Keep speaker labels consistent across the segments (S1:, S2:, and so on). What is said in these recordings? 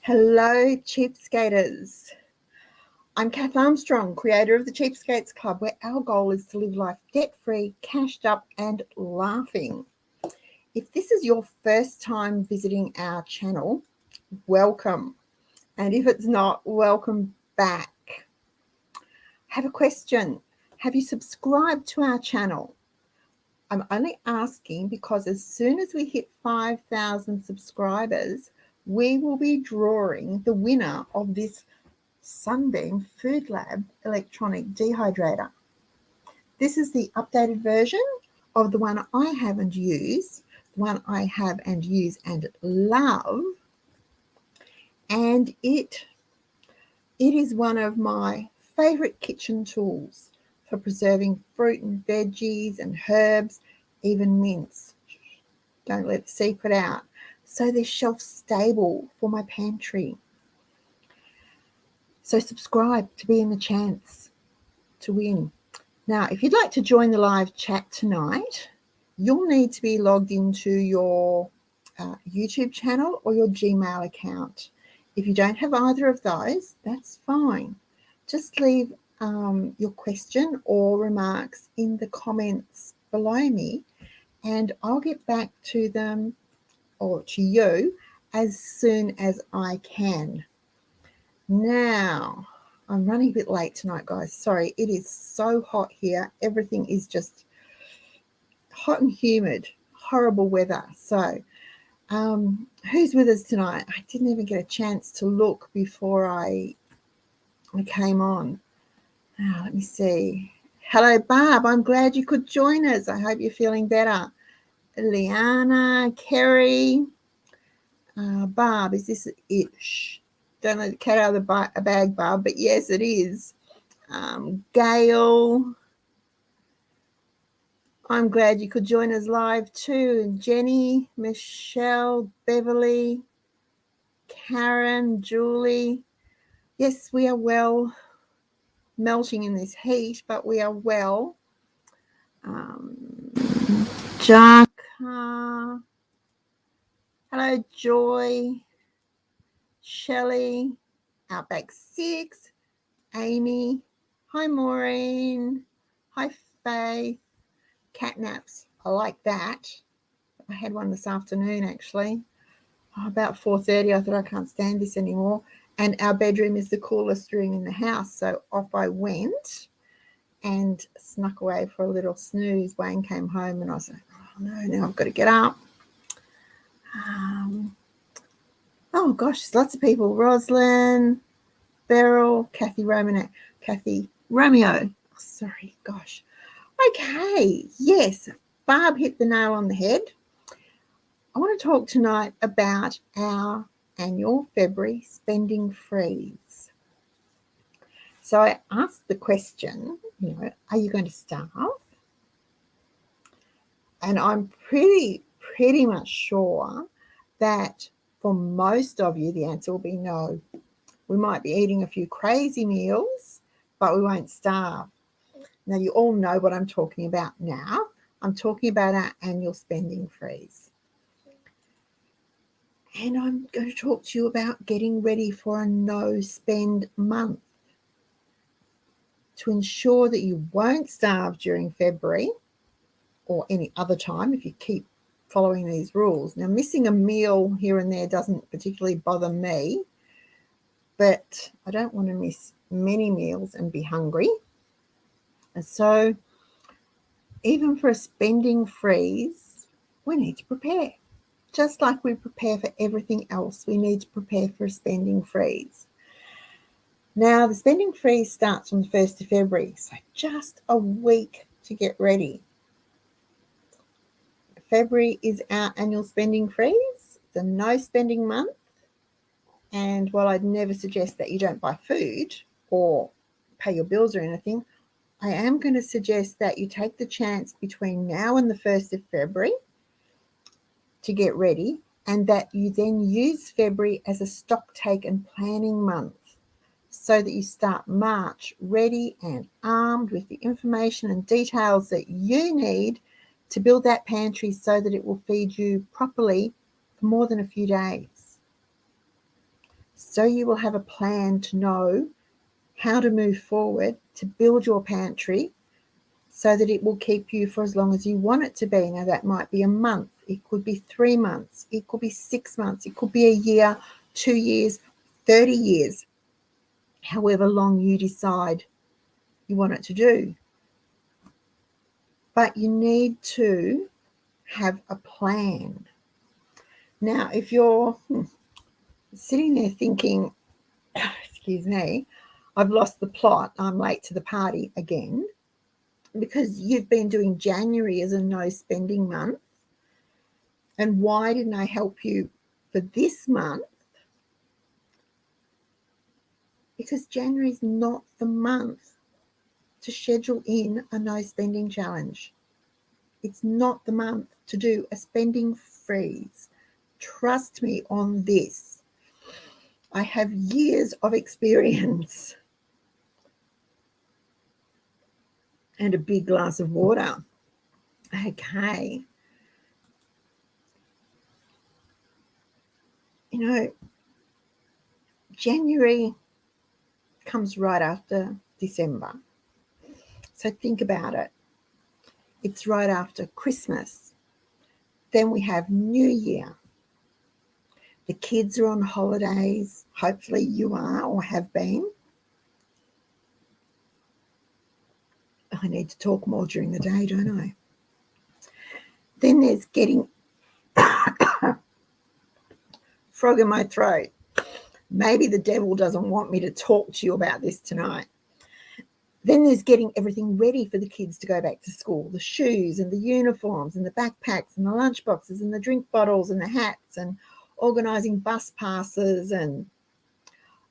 S1: Hello, cheapskaters. I'm Kath Armstrong, creator of the Cheapskates Club, where our goal is to live life debt-free, cashed up, and laughing. If this is your first time visiting our channel, welcome. And if it's not, welcome back. I have a question. Have you subscribed to our channel? I'm only asking because as soon as we hit 5,000 subscribers, we will be drawing the winner of this Sunbeam Food Lab electronic dehydrator. This is the updated version of the one I have and use, the one I have and use and love. And it is one of my favorite kitchen tools for preserving fruit and veggies and herbs, even mince. Don't let the secret out. So they're shelf stable for my pantry. So subscribe to be in the chance to win. Now, if you'd like to join the live chat tonight, you'll need to be logged into your YouTube channel or your Gmail account. If you don't have either of those, that's fine. Just leave your question or remarks in the comments below me, and I'll get back to them or to you as soon as I can. Now, I'm running a bit late tonight, guys. Sorry, it is so hot here. Everything is just hot and humid, horrible weather. So, who's with us tonight? I didn't even get a chance to look before I came on. Now, let me see. Hello, Barb. I'm glad you could join us. I hope you're feeling better. Liana, Kerry, Barb, is this it? Shh. Don't let the cat out of the bag, Barb, but yes, it is. Gail, I'm glad you could join us live too. And Jenny, Michelle, Beverly, Karen, Julie. Yes, we are well, melting in this heat, but we are well. Jaka, hello, Joy, Shelley, Outback 6, Amy, hi, Maureen, hi, Faith, catnaps. I like that. I had one this afternoon, actually. About 4:30, I thought I can't stand this anymore. And our bedroom is the coolest room in the house. So off I went and snuck away for a little snooze. Wayne came home and I was like, oh, no, now I've got to get up. Oh, gosh, there's lots of people. Roslyn, Beryl, Kathy Romeo. Oh, sorry, gosh. Okay, yes, Barb hit the nail on the head. I want to talk tonight about our annual February spending freeze. So I asked the question, are you going to starve? And I'm pretty much sure that for most of you, the answer will be no. We might be eating a few crazy meals, but we won't starve. Now, you all know what I'm talking about now. I'm talking about our annual spending freeze. And I'm going to talk to you about getting ready for a no-spend month to ensure that you won't starve during February or any other time if you keep following these rules. Now, missing a meal here and there doesn't particularly bother me, but I don't want to miss many meals and be hungry. And so even for a spending freeze, we need to prepare. Just like we prepare for everything else, we need to prepare for a spending freeze. Now, the spending freeze starts on the 1st of February, so just a week to get ready. February is our annual spending freeze. It's a no spending month. And while I'd never suggest that you don't buy food or pay your bills or anything, I am going to suggest that you take the chance between now and the 1st of February to get ready, and that you then use February as a stock take and planning month so that you start March ready and armed with the information and details that you need to build that pantry so that it will feed you properly for more than a few days. so you will have a plan to know how to move forward to build your pantry so that it will keep you for as long as you want it to be. Now, that might be a month, it could be 3 months, it could be 6 months, it could be a year, 2 years, 30 years, however long you decide you want it to do. But you need to have a plan. Now, if you're sitting there thinking, excuse me, I've lost the plot, I'm late to the party again, because you've been doing January as a no spending month, and why didn't I help you for this month? Because January is not the month to schedule in a no spending challenge. It's not the month to do a spending freeze. Trust me on this. I have years of experience. And a big glass of water. Okay. You know, January comes right after December. So think about it. It's right after Christmas. Then we have New Year. The kids are on holidays. Hopefully you are or have been. I need to talk more during the day, don't I? Then there's getting frog in my throat. Maybe the devil doesn't want me to talk to you about this tonight. Then there's getting everything ready for the kids to go back to school, the shoes and the uniforms and the backpacks and the lunch boxes and the drink bottles and the hats, and organising bus passes and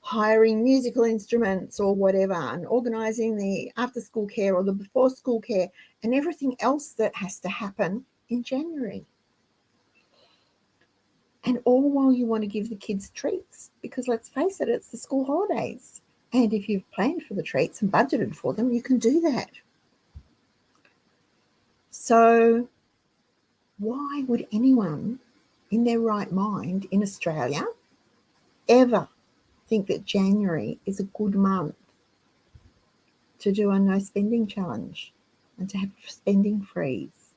S1: hiring musical instruments or whatever, and organising the after school care or the before school care and everything else that has to happen in January. And all while you want to give the kids treats, because let's face it, it's the school holidays. And if you've planned for the treats and budgeted for them, you can do that. So why would anyone in their right mind in Australia ever think that January is a good month to do a no spending challenge and to have a spending freeze?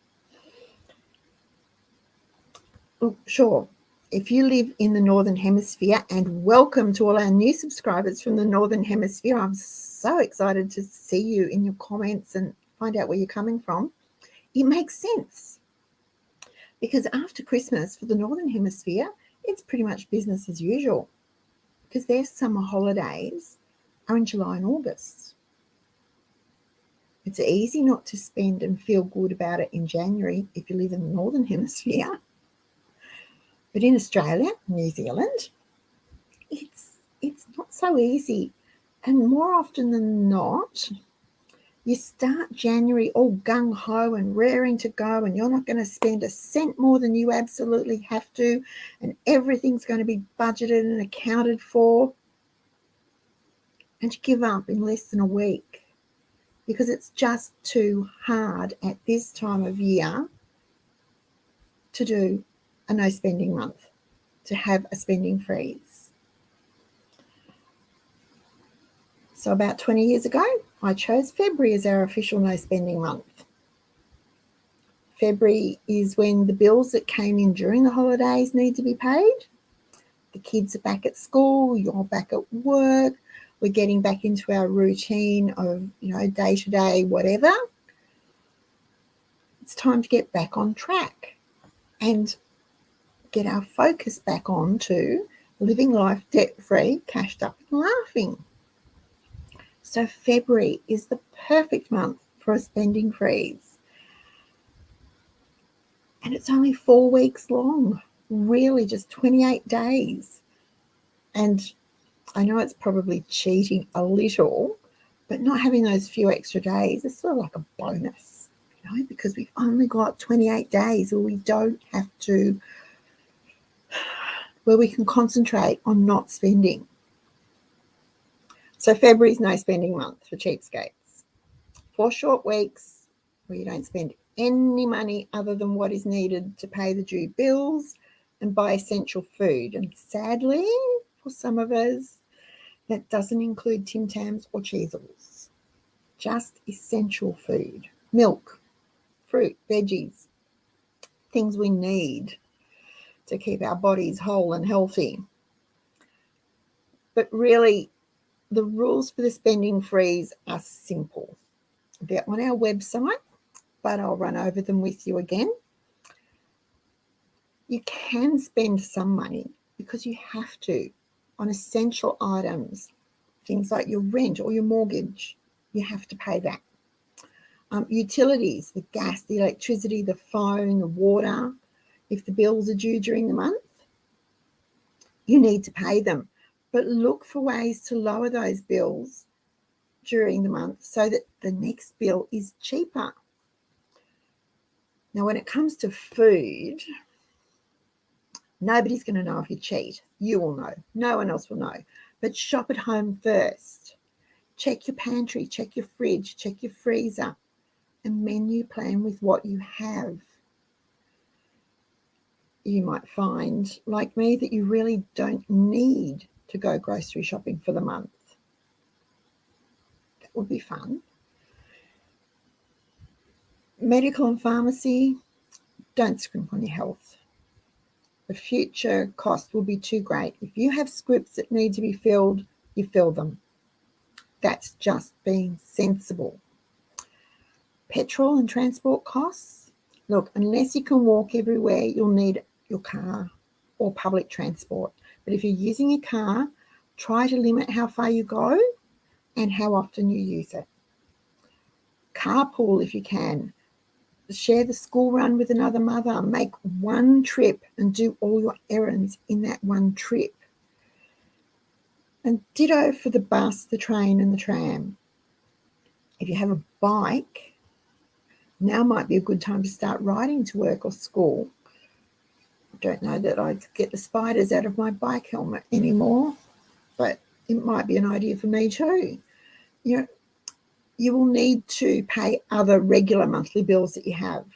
S1: Look, sure, if you live in the Northern Hemisphere, and welcome to all our new subscribers from the Northern Hemisphere. I'm so excited to see you in your comments and find out where you're coming from. It makes sense, because after Christmas for the Northern Hemisphere, it's pretty much business as usual, because their summer holidays are in July and August. It's easy not to spend and feel good about it in January if you live in the Northern Hemisphere. But in Australia, New Zealand, it's not so easy. And more often than not, you start January all gung-ho and raring to go, and you're not going to spend a cent more than you absolutely have to, and everything's going to be budgeted and accounted for. And you give up in less than a week because it's just too hard at this time of year to do a no spending month, to have a spending freeze. So about 20 years ago, I chose February as our official no spending month. February is when the bills that came in during the holidays need to be paid. The kids are back at school, you're back at work, we're getting back into our routine of, day to day, whatever. It's time to get back on track and get our focus back on to living life debt-free, cashed up and laughing. So February is the perfect month for a spending freeze. And it's only 4 weeks long, really just 28 days. And I know it's probably cheating a little, but not having those few extra days is sort of like a bonus, because we've only got 28 days where we don't have to, where we can concentrate on not spending. So February's no spending month for cheapskates. 4 short weeks where you don't spend any money other than what is needed to pay the due bills and buy essential food. And sadly, for some of us. That doesn't include Tim Tams or Cheezels. Just essential food. Milk, fruit, veggies, things we need to keep our bodies whole and healthy. But really, the rules for the spending freeze are simple. They're on our website, but I'll run over them with you again. You can spend some money because you have to on essential items, things like your rent or your mortgage. You have to pay that. Utilities, the gas, the electricity, the phone, the water, if the bills are due during the month, you need to pay them. But look for ways to lower those bills during the month so that the next bill is cheaper. Now, when it comes to food, nobody's going to know if you cheat. You will know. No one else will know. But shop at home first. Check your pantry, check your fridge, check your freezer, and menu plan with what you have. You might find, like me, that you really don't need to go grocery shopping for the month. That would be fun. Medical and pharmacy, don't scrimp on your health. The future cost will be too great. If you have scripts that need to be filled, you fill them. That's just being sensible. Petrol and transport costs. Look, unless you can walk everywhere, you'll need your car or public transport. But if you're using a car, try to limit how far you go and how often you use it. Carpool if you can. Share the school run with another mother. Make one trip and do all your errands in that one trip. And ditto for the bus, the train, and the tram. If you have a bike, now might be a good time to start riding to work or school. I don't know that I'd get the spiders out of my bike helmet anymore, but it might be an idea for me too. You will need to pay other regular monthly bills that you have.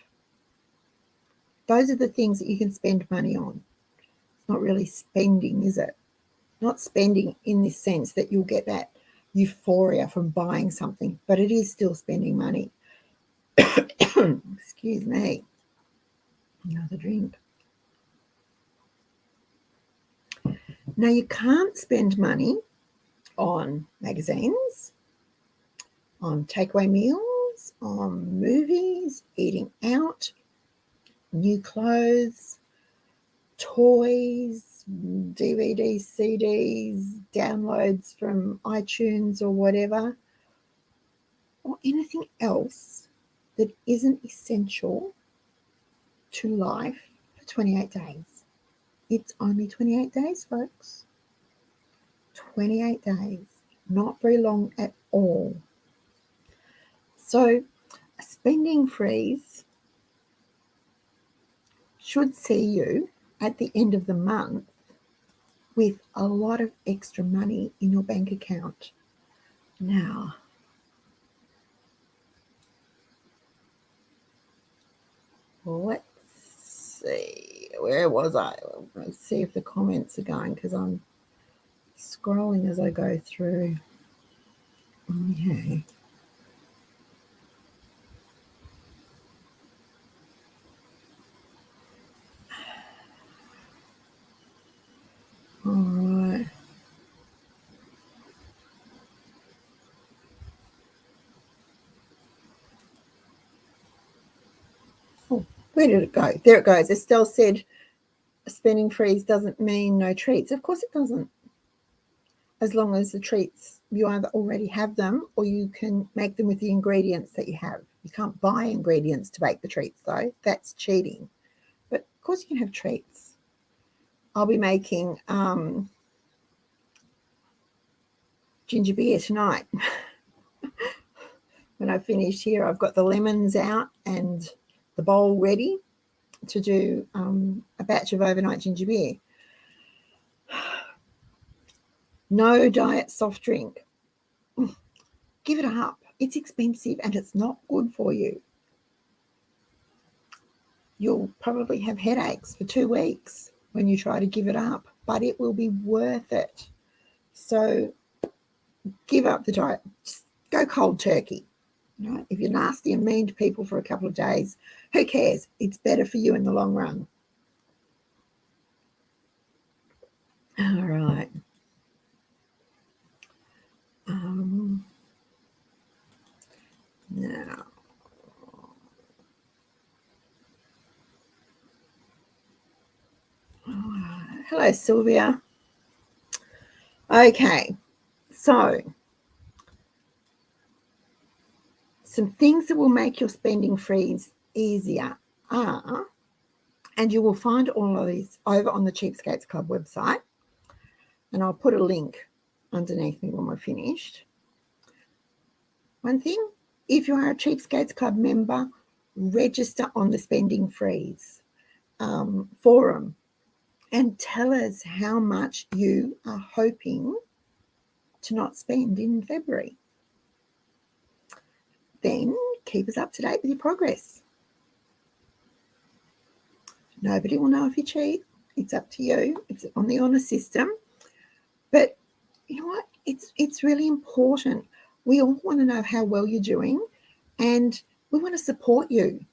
S1: Those are the things that you can spend money on. It's not really spending, is it? Not spending in the sense that you'll get that euphoria from buying something, but it is still spending money. Excuse me. Another drink. Now, you can't spend money on magazines, on takeaway meals, on movies, eating out, new clothes, toys, DVDs, CDs, downloads from iTunes or whatever, or anything else that isn't essential to life for 28 days. It's only 28 days, folks. 28 days. Not very long at all. So a spending freeze should see you at the end of the month with a lot of extra money in your bank account. Now, let's see. Where was I? Let's see if the comments are going because I'm scrolling as I go through. Okay. All right. Oh, where did it go? There it goes. Estelle said a spending freeze doesn't mean no treats. Of course it doesn't. As long as the treats, you either already have them or you can make them with the ingredients that you have. You can't buy ingredients to make the treats, though. That's cheating. But of course you can have treats. I'll be making ginger beer tonight. When I finish here, I've got the lemons out and the bowl ready to do a batch of overnight ginger beer. No diet soft drink. Give it up. It's expensive and it's not good for you. You'll probably have headaches for 2 weeks when you try to give it up. but it will be worth it. So give up the diet. Just go cold turkey. You know, if you're nasty and mean to people for a couple of days, who cares? It's better for you in the long run. All right. Now, hello, Sylvia. Okay, so some things that will make your spending freeze easier are, and you will find all of these over on the Cheapskates Club website, and I'll put a link underneath me when we're finished. One thing, if you are a Cheapskates Club member, register on the Spending Freeze forum and tell us how much you are hoping to not spend in February. Then keep us up to date with your progress. Nobody will know if you cheat. It's up to you. It's on the honour system. But you know what? It's really important. We all want to know how well you're doing, and we want to support you.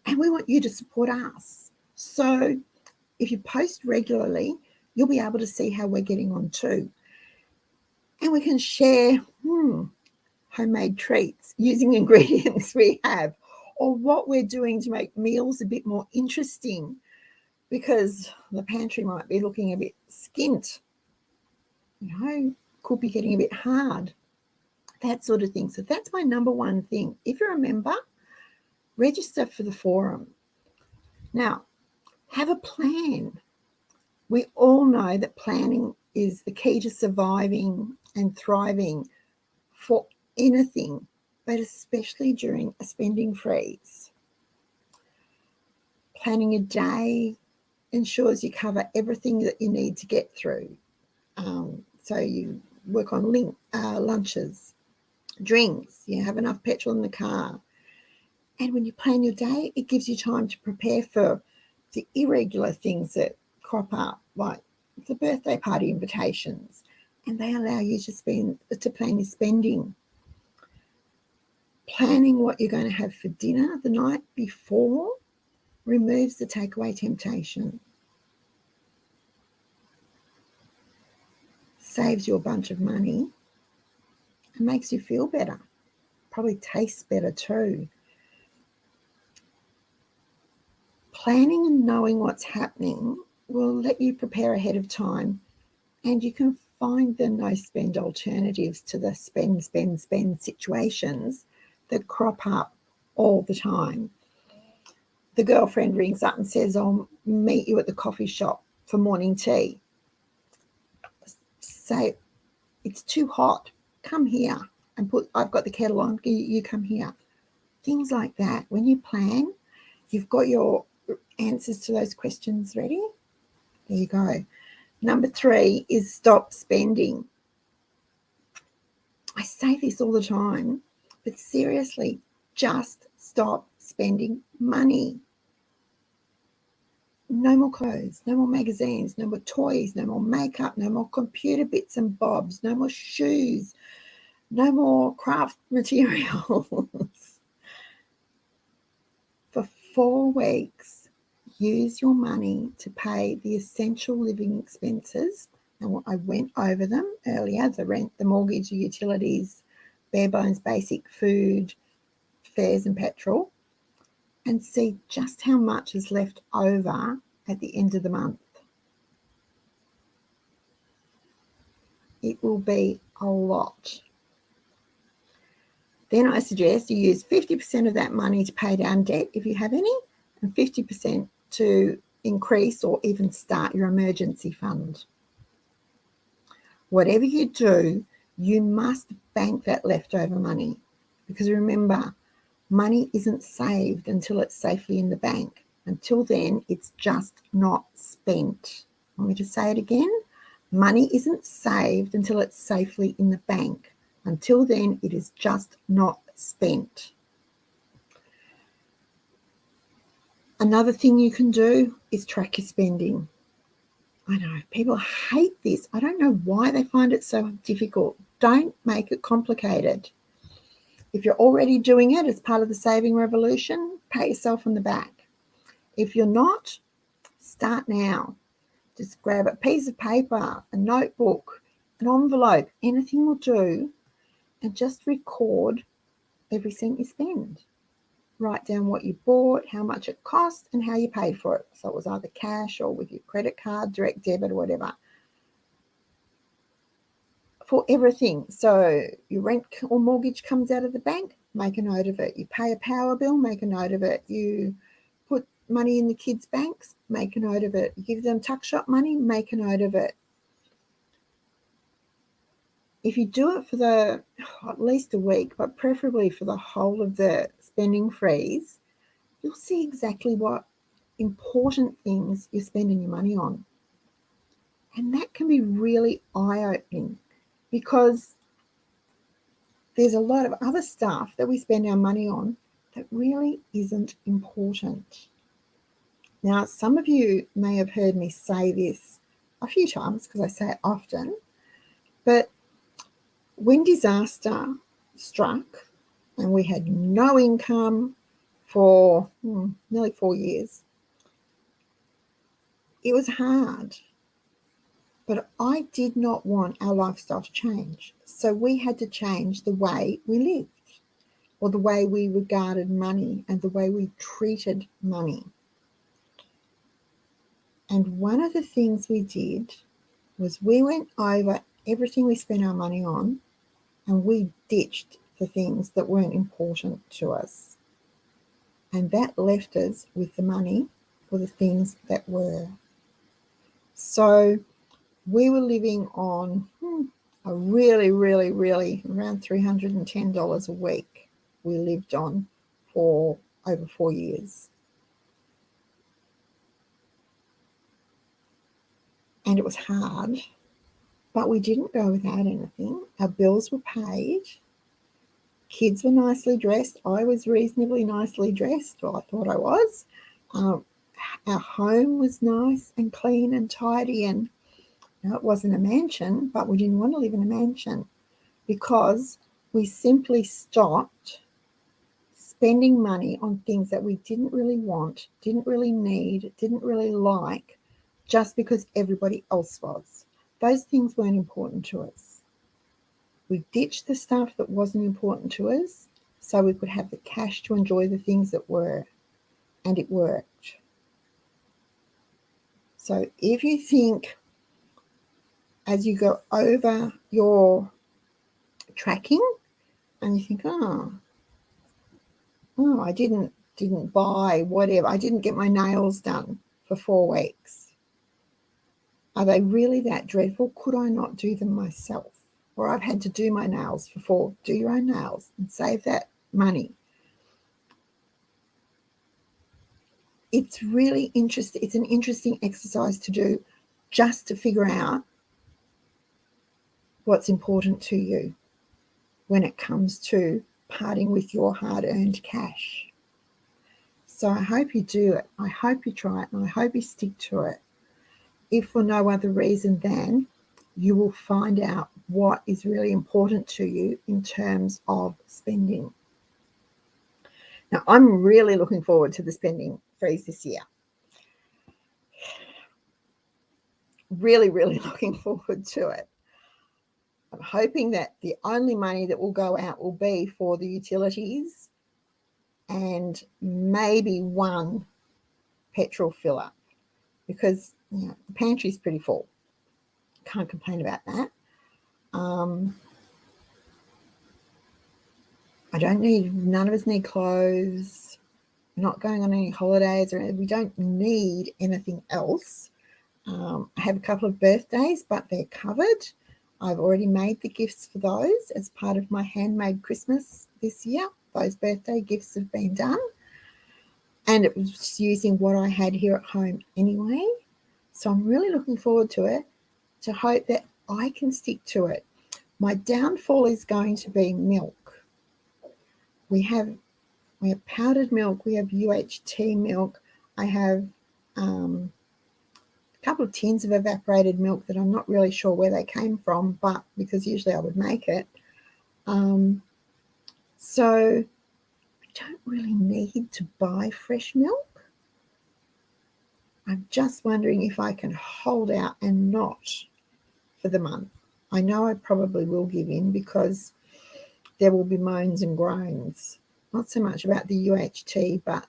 S1: And we want you to support us. So if you post regularly, you'll be able to see how we're getting on too. And we can share homemade treats using ingredients we have, or what we're doing to make meals a bit more interesting, because the pantry might be looking a bit skint. You know, could be getting a bit hard. That sort of thing. So that's my number one thing. If you're a member, register for the forum. Now, have a plan. We all know that planning is the key to surviving and thriving for anything, but especially during a spending freeze. Planning a day ensures you cover everything that you need to get through. So you work on lunches, drinks, you have enough petrol in the car. And when you plan your day, it gives you time to prepare for the irregular things that crop up, like the birthday party invitations, and they allow you to plan your spending. Planning what you're going to have for dinner the night before removes the takeaway temptation. Saves you a bunch of money and makes you feel better. Probably tastes better too. Planning and knowing what's happening will let you prepare ahead of time, and you can find the no-spend alternatives to the spend situations that crop up all the time. The girlfriend rings up and says, I'll meet you at the coffee shop for morning tea. Say, it's too hot. Come here and I've got the kettle on. You come here. Things like that. When you plan, you've got your answers to those questions ready. There you go. Number 3 is stop spending. I say this all the time, but seriously, just stop spending money. No more clothes, no more magazines, no more toys, no more makeup, no more computer bits and bobs, no more shoes, no more craft materials. For 4 weeks, use your money to pay the essential living expenses. And I went over them earlier, the rent, the mortgage, the utilities, bare bones basic food, fares and petrol, and see just how much is left over at the end of the month. It will be a lot. Then I suggest you use 50% of that money to pay down debt if you have any, and 50% to increase or even start your emergency fund. Whatever you do, you must bank that leftover money, because remember, money isn't saved until it's safely in the bank. Until then, it's just not spent. Want me to say it again? Money isn't saved until it's safely in the bank. Until then, it is just not spent. Another thing you can do is track your spending. I know people hate this. I don't know why they find it so difficult. Don't make it complicated. If you're already doing it as part of the saving revolution, pat yourself on the back. If you're not, start now. Just grab a piece of paper, a notebook, an envelope, anything will do, and just record every cent you spend. Write down what you bought, how much it cost, and how you paid for it. So it was either cash or with your credit card, direct debit, or whatever. For everything. So your rent or mortgage comes out of the bank, make a note of it. You pay a power bill, make a note of it. You put money in the kids' banks, make a note of it. You give them tuck shop money, make a note of it. If you do it for at least a week, but preferably for the whole of the spending freeze, you'll see exactly what important things you're spending your money on. And that can be really eye-opening, because there's a lot of other stuff that we spend our money on that really isn't important. Now, some of you may have heard me say this a few times because I say it often, but when disaster struck and we had no income for nearly 4 years, it was hard. But I did not want our lifestyle to change. So we had to change the way we lived, or the way we regarded money and the way we treated money. And one of the things we did was we went over everything we spent our money on, and we ditched the things that weren't important to us. And that left us with the money for the things that were. So we were living on a really, really, really around $310 a week we lived on for over 4 years. And it was hard, but we didn't go without anything. Our bills were paid. Kids were nicely dressed. I was reasonably nicely dressed. Well, I thought I was. Our home was nice and clean and tidy, and it wasn't a mansion, but we didn't want to live in a mansion because we simply stopped spending money on things that we didn't really want, didn't really need, didn't really like, just because everybody else was. Those things weren't important to us. We ditched the stuff that wasn't important to us so we could have the cash to enjoy the things that were, and it worked. So if you think, as you go over your tracking and you think, oh, I didn't buy whatever, I didn't get my nails done for 4 weeks. Are they really that dreadful? Could I not do them myself? Or I've had to do my nails for 4. Do your own nails and save that money. It's really interesting. It's an interesting exercise to do, just to figure out what's important to you when it comes to parting with your hard-earned cash. So I hope you do it. I hope you try it, and I hope you stick to it, if for no other reason than you will find out what is really important to you in terms of spending. Now, I'm really looking forward to the spending freeze this year. Really, really looking forward to it. I'm hoping that the only money that will go out will be for the utilities and maybe one petrol fill-up, because the pantry's pretty full. Can't complain about that. None of us need clothes. We're not going on any holidays, or we don't need anything else. I have a couple of birthdays, but they're covered. I've already made the gifts for those as part of my handmade Christmas this year. Those birthday gifts have been done. And it was just using what I had here at home anyway. So I'm really looking forward to it, to hope that I can stick to it. My downfall is going to be milk. We have powdered milk. We have UHT milk. I have couple of tins of evaporated milk that I'm not really sure where they came from, but because usually I would make it. So I don't really need to buy fresh milk. I'm just wondering if I can hold out and not for the month. I know I probably will give in because there will be moans and groans. Not so much about the UHT, but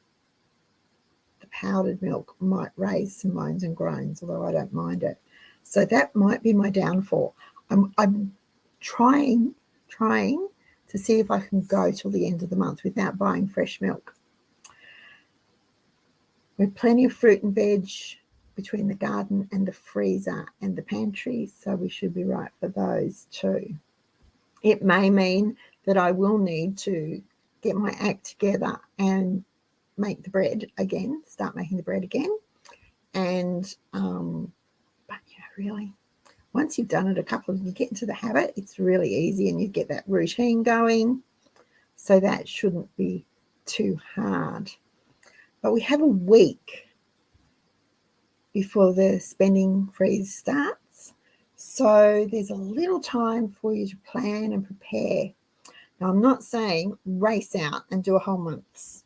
S1: the powdered milk might raise some moans and groans, although I don't mind it. So that might be my downfall. I'm trying to see if I can go till the end of the month without buying fresh milk. With plenty of fruit and veg between the garden and the freezer and the pantry, so we should be right for those too. It may mean that I will need to get my act together and make the bread again, start making the bread again. And, but really, once you've done it you get into the habit, it's really easy and you get that routine going. So that shouldn't be too hard. But we have a week before the spending freeze starts. So there's a little time for you to plan and prepare. Now, I'm not saying race out and do a whole month's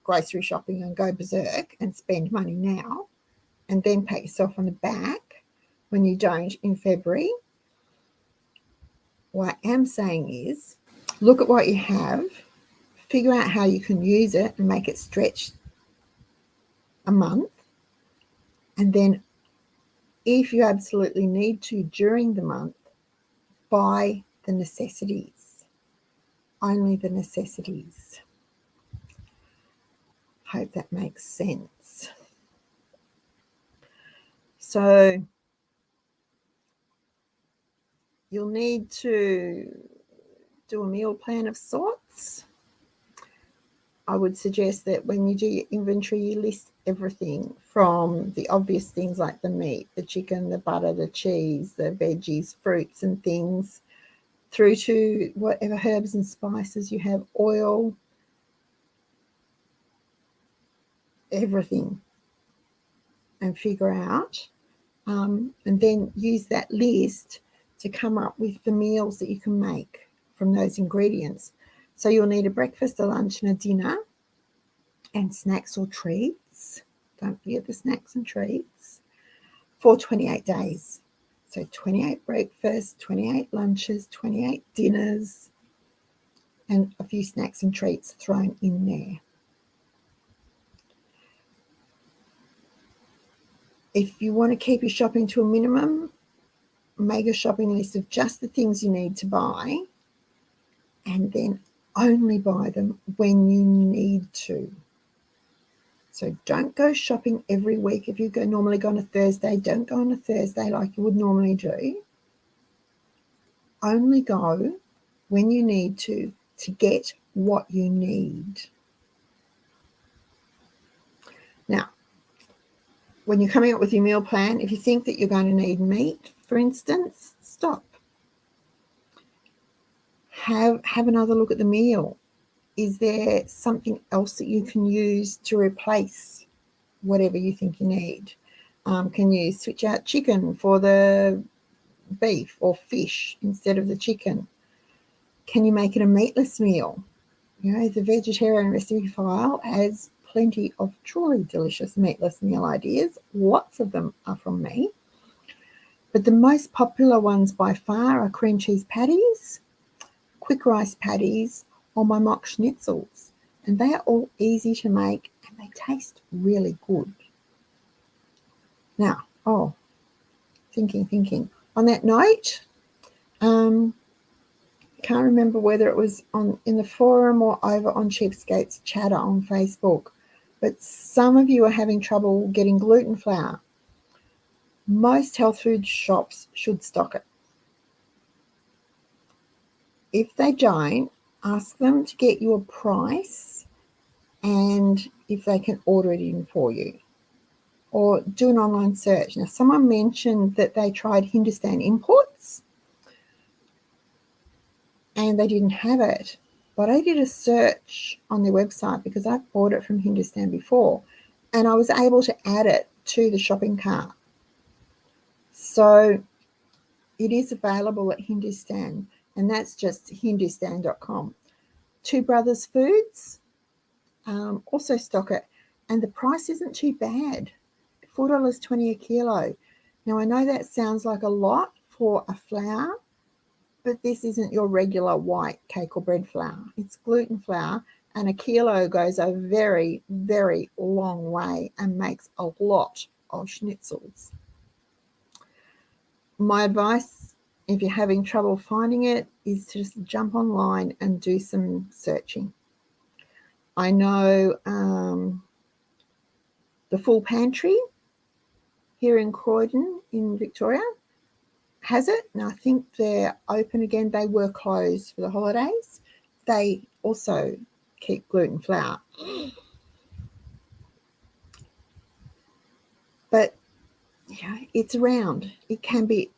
S1: grocery shopping and go berserk and spend money now and then pat yourself on the back when you don't in February. What I am saying is look at what you have, figure out how you can use it and make it stretch a month. And then if you absolutely need to during the month, buy the necessities, only the necessities. Hope that makes sense. So you'll need to do a meal plan of sorts. I would suggest that when you do your inventory, you list everything from the obvious things like the meat, the chicken, the butter, the cheese, the veggies, fruits and things, through to whatever herbs and spices you have, oil, everything, and figure out. And then use that list to come up with the meals that you can make from those ingredients. So you'll need a breakfast, a lunch, and a dinner, and snacks or treats. Don't forget the snacks and treats for 28 days. So 28 breakfasts, 28 lunches, 28 dinners, and a few snacks and treats thrown in there. If you want to keep your shopping to a minimum, make a shopping list of just the things you need to buy and then only buy them when you need to. So don't go shopping every week. If you normally go on a Thursday, don't go on a Thursday like you would normally do. Only go when you need to get what you need. Now, when you're coming up with your meal plan, if you think that you're going to need meat, for instance, stop. Have another look at the meal. Is there something else that you can use to replace whatever you think you need? Can you switch out chicken for the beef or fish instead of the chicken? Can you make it a meatless meal? The vegetarian recipe file has plenty of truly delicious meatless meal ideas. Lots of them are from me. But the most popular ones by far are cream cheese patties, quick rice patties, or my mock schnitzels. And they are all easy to make and they taste really good. Now, thinking. On that note, I can't remember whether it was in the forum or over on Cheapskates Chatter on Facebook, but some of you are having trouble getting gluten flour. Most health food shops should stock it. If they don't, ask them to get you a price and if they can order it in for you. Or do an online search. Now, someone mentioned that they tried Hindustan Imports and they didn't have it. But I did a search on their website because I've bought it from Hindustan before and I was able to add it to the shopping cart. So it is available at Hindustan, and that's just hindustan.com. Two Brothers Foods also stock it, and the price isn't too bad, $4.20 a kilo. Now, I know that sounds like a lot for a flour, but this isn't your regular white cake or bread flour. It's gluten flour, and a kilo goes a very, very long way and makes a lot of schnitzels. My advice, if you're having trouble finding it, is to just jump online and do some searching. I know the Full Pantry here in Croydon in Victoria has it, and I think they're open again. They were closed for the holidays. They also keep gluten flour. But yeah, it's around. It can be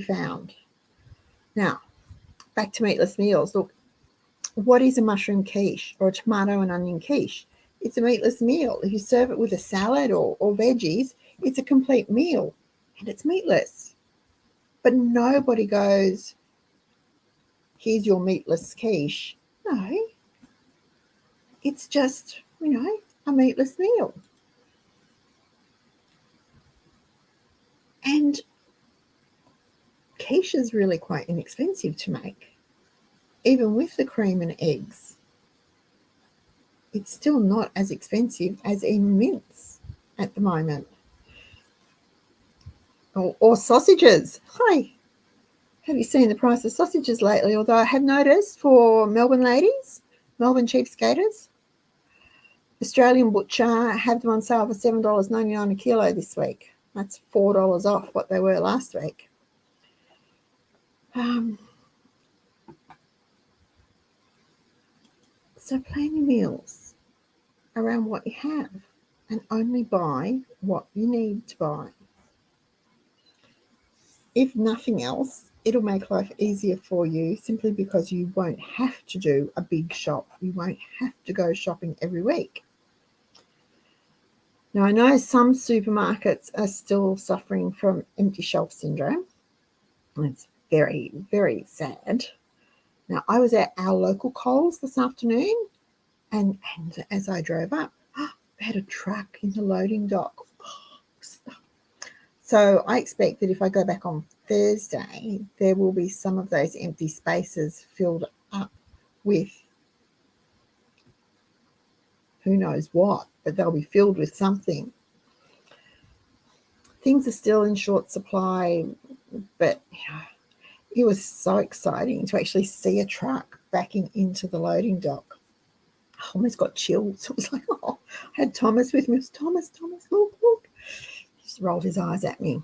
S1: found. Now, back to meatless meals. Look, what is a mushroom quiche or a tomato and onion quiche? It's a meatless meal. If you serve it with a salad or veggies, it's a complete meal and it's meatless. But nobody goes, here's your meatless quiche. No, it's just, a meatless meal. And quiche is really quite inexpensive to make. Even with the cream and eggs, it's still not as expensive as even mince at the moment. Or sausages. Hi, have you seen the price of sausages lately? Although I have noticed for Melbourne ladies, Melbourne cheapskaters, Australian Butcher have them on sale for $7.99 a kilo this week. That's $4 off what they were last week. So plan your meals around what you have and only buy what you need to buy. If nothing else, it'll make life easier for you simply because you won't have to do a big shop. You won't have to go shopping every week. Now, I know some supermarkets are still suffering from empty shelf syndrome. It's very, very sad. Now, I was at our local Coles this afternoon, and as I drove up, they had a truck in the loading dock. So I expect that if I go back on Thursday, there will be some of those empty spaces filled up with who knows what, but they'll be filled with something. Things are still in short supply, but it was so exciting to actually see a truck backing into the loading dock. I almost got chills. It was like, I had Thomas with me. It was, Thomas, look. He just rolled his eyes at me.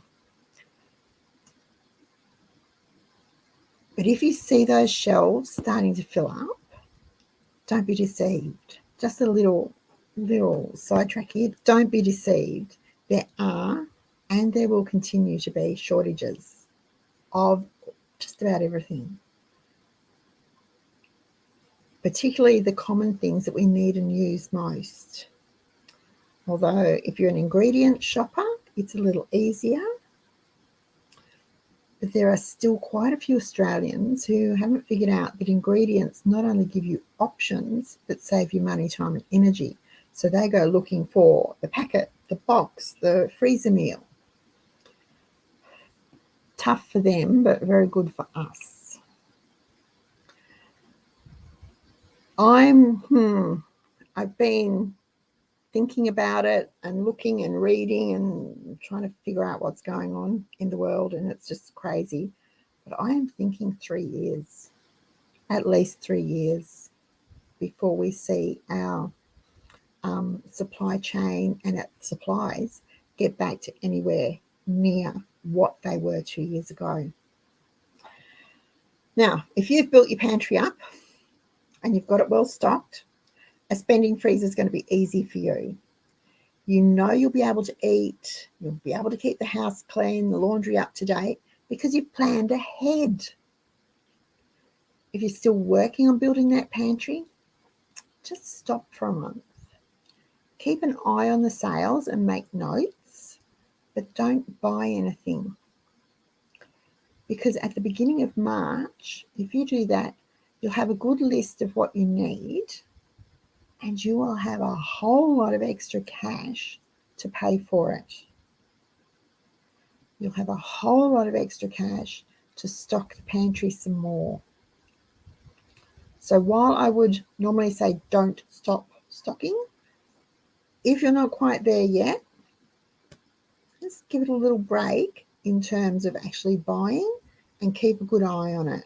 S1: But if you see those shelves starting to fill up, don't be deceived. Just a little sidetrack here. Don't be deceived. There are and there will continue to be shortages of just about everything, particularly the common things that we need and use most. Although if you're an ingredient shopper, it's a little easier. But there are still quite a few Australians who haven't figured out that ingredients not only give you options, but save you money, time, and energy. So they go looking for the packet, the box, the freezer meal. Tough for them, but very good for us. I've been thinking about it and looking and reading and trying to figure out what's going on in the world, and it's just crazy. But I am thinking 3 years, at least 3 years, before we see our supply chain and its supplies get back to anywhere near what they were 2 years ago. Now, if you've built your pantry up and you've got it well stocked, a spending freezer is going to be easy for you. You know you'll be able to eat, you'll be able to keep the house clean, the laundry up to date, because you've planned ahead. If you're still working on building that pantry, just stop for a month. Keep an eye on the sales and make notes, but don't buy anything because at the beginning of March, if you do that, you'll have a good list of what you need, and you will have a whole lot of extra cash to pay for it. You'll have a whole lot of extra cash to stock the pantry some more. So while I would normally say don't stop stocking, if you're not quite there yet, just give it a little break in terms of actually buying and keep a good eye on it.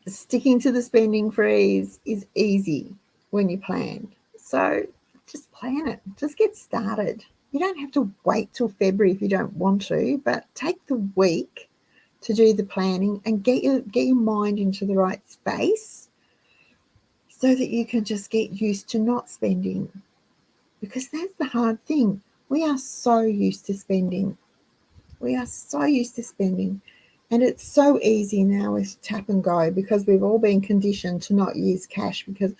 S1: Sticking to the spending freeze is easy when you plan. So just plan it. Just get started. You don't have to wait till February if you don't want to, but take the week to do the planning and get your mind into the right space so that you can just get used to not spending. Because that's the hard thing. We are so used to spending. We are so used to spending. And it's so easy now with tap and go because we've all been conditioned to not use cash because,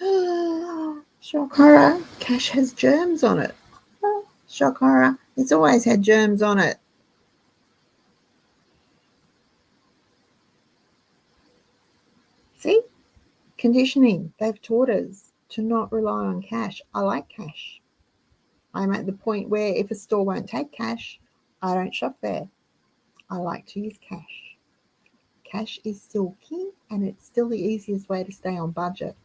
S1: shock horror, cash has germs on it. Shock horror, it's always had germs on it. See? Conditioning. They've taught us to not rely on cash. I like cash. I'm at the point where if a store won't take cash, I don't shop there. I like to use cash. Cash is still king and it's still the easiest way to stay on budget.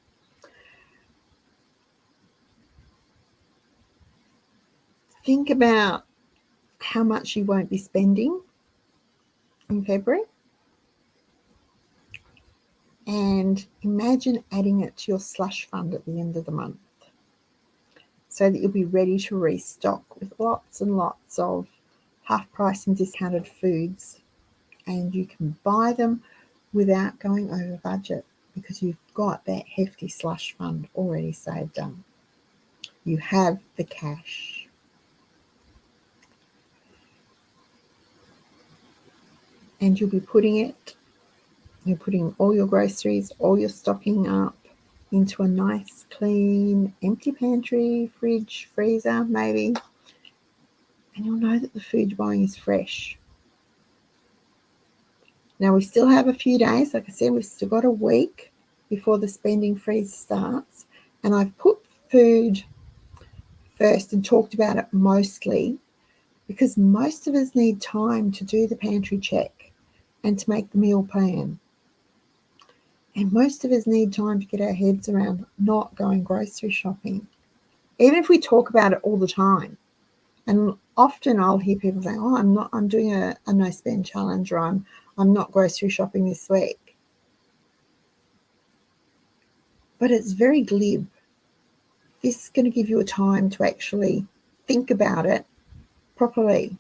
S1: Think about how much you won't be spending in February and imagine adding it to your slush fund at the end of the month so that you'll be ready to restock with lots and lots of half price and discounted foods, and you can buy them without going over budget because you've got that hefty slush fund already saved up. You have the cash. And you're putting all your groceries, all your stocking up into a nice, clean, empty pantry, fridge, freezer, maybe. And you'll know that the food you're buying is fresh. Now, we still have a few days. Like I said, we've still got a week before the spending freeze starts. And I've put food first and talked about it mostly because most of us need time to do the pantry check and to make the meal plan. And most of us need time to get our heads around not going grocery shopping, even if we talk about it all the time. And often I'll hear people say, "Oh, I'm doing a no spend challenge," or I'm not grocery shopping this week. But it's very glib. This is going to give you a time to actually think about it properly.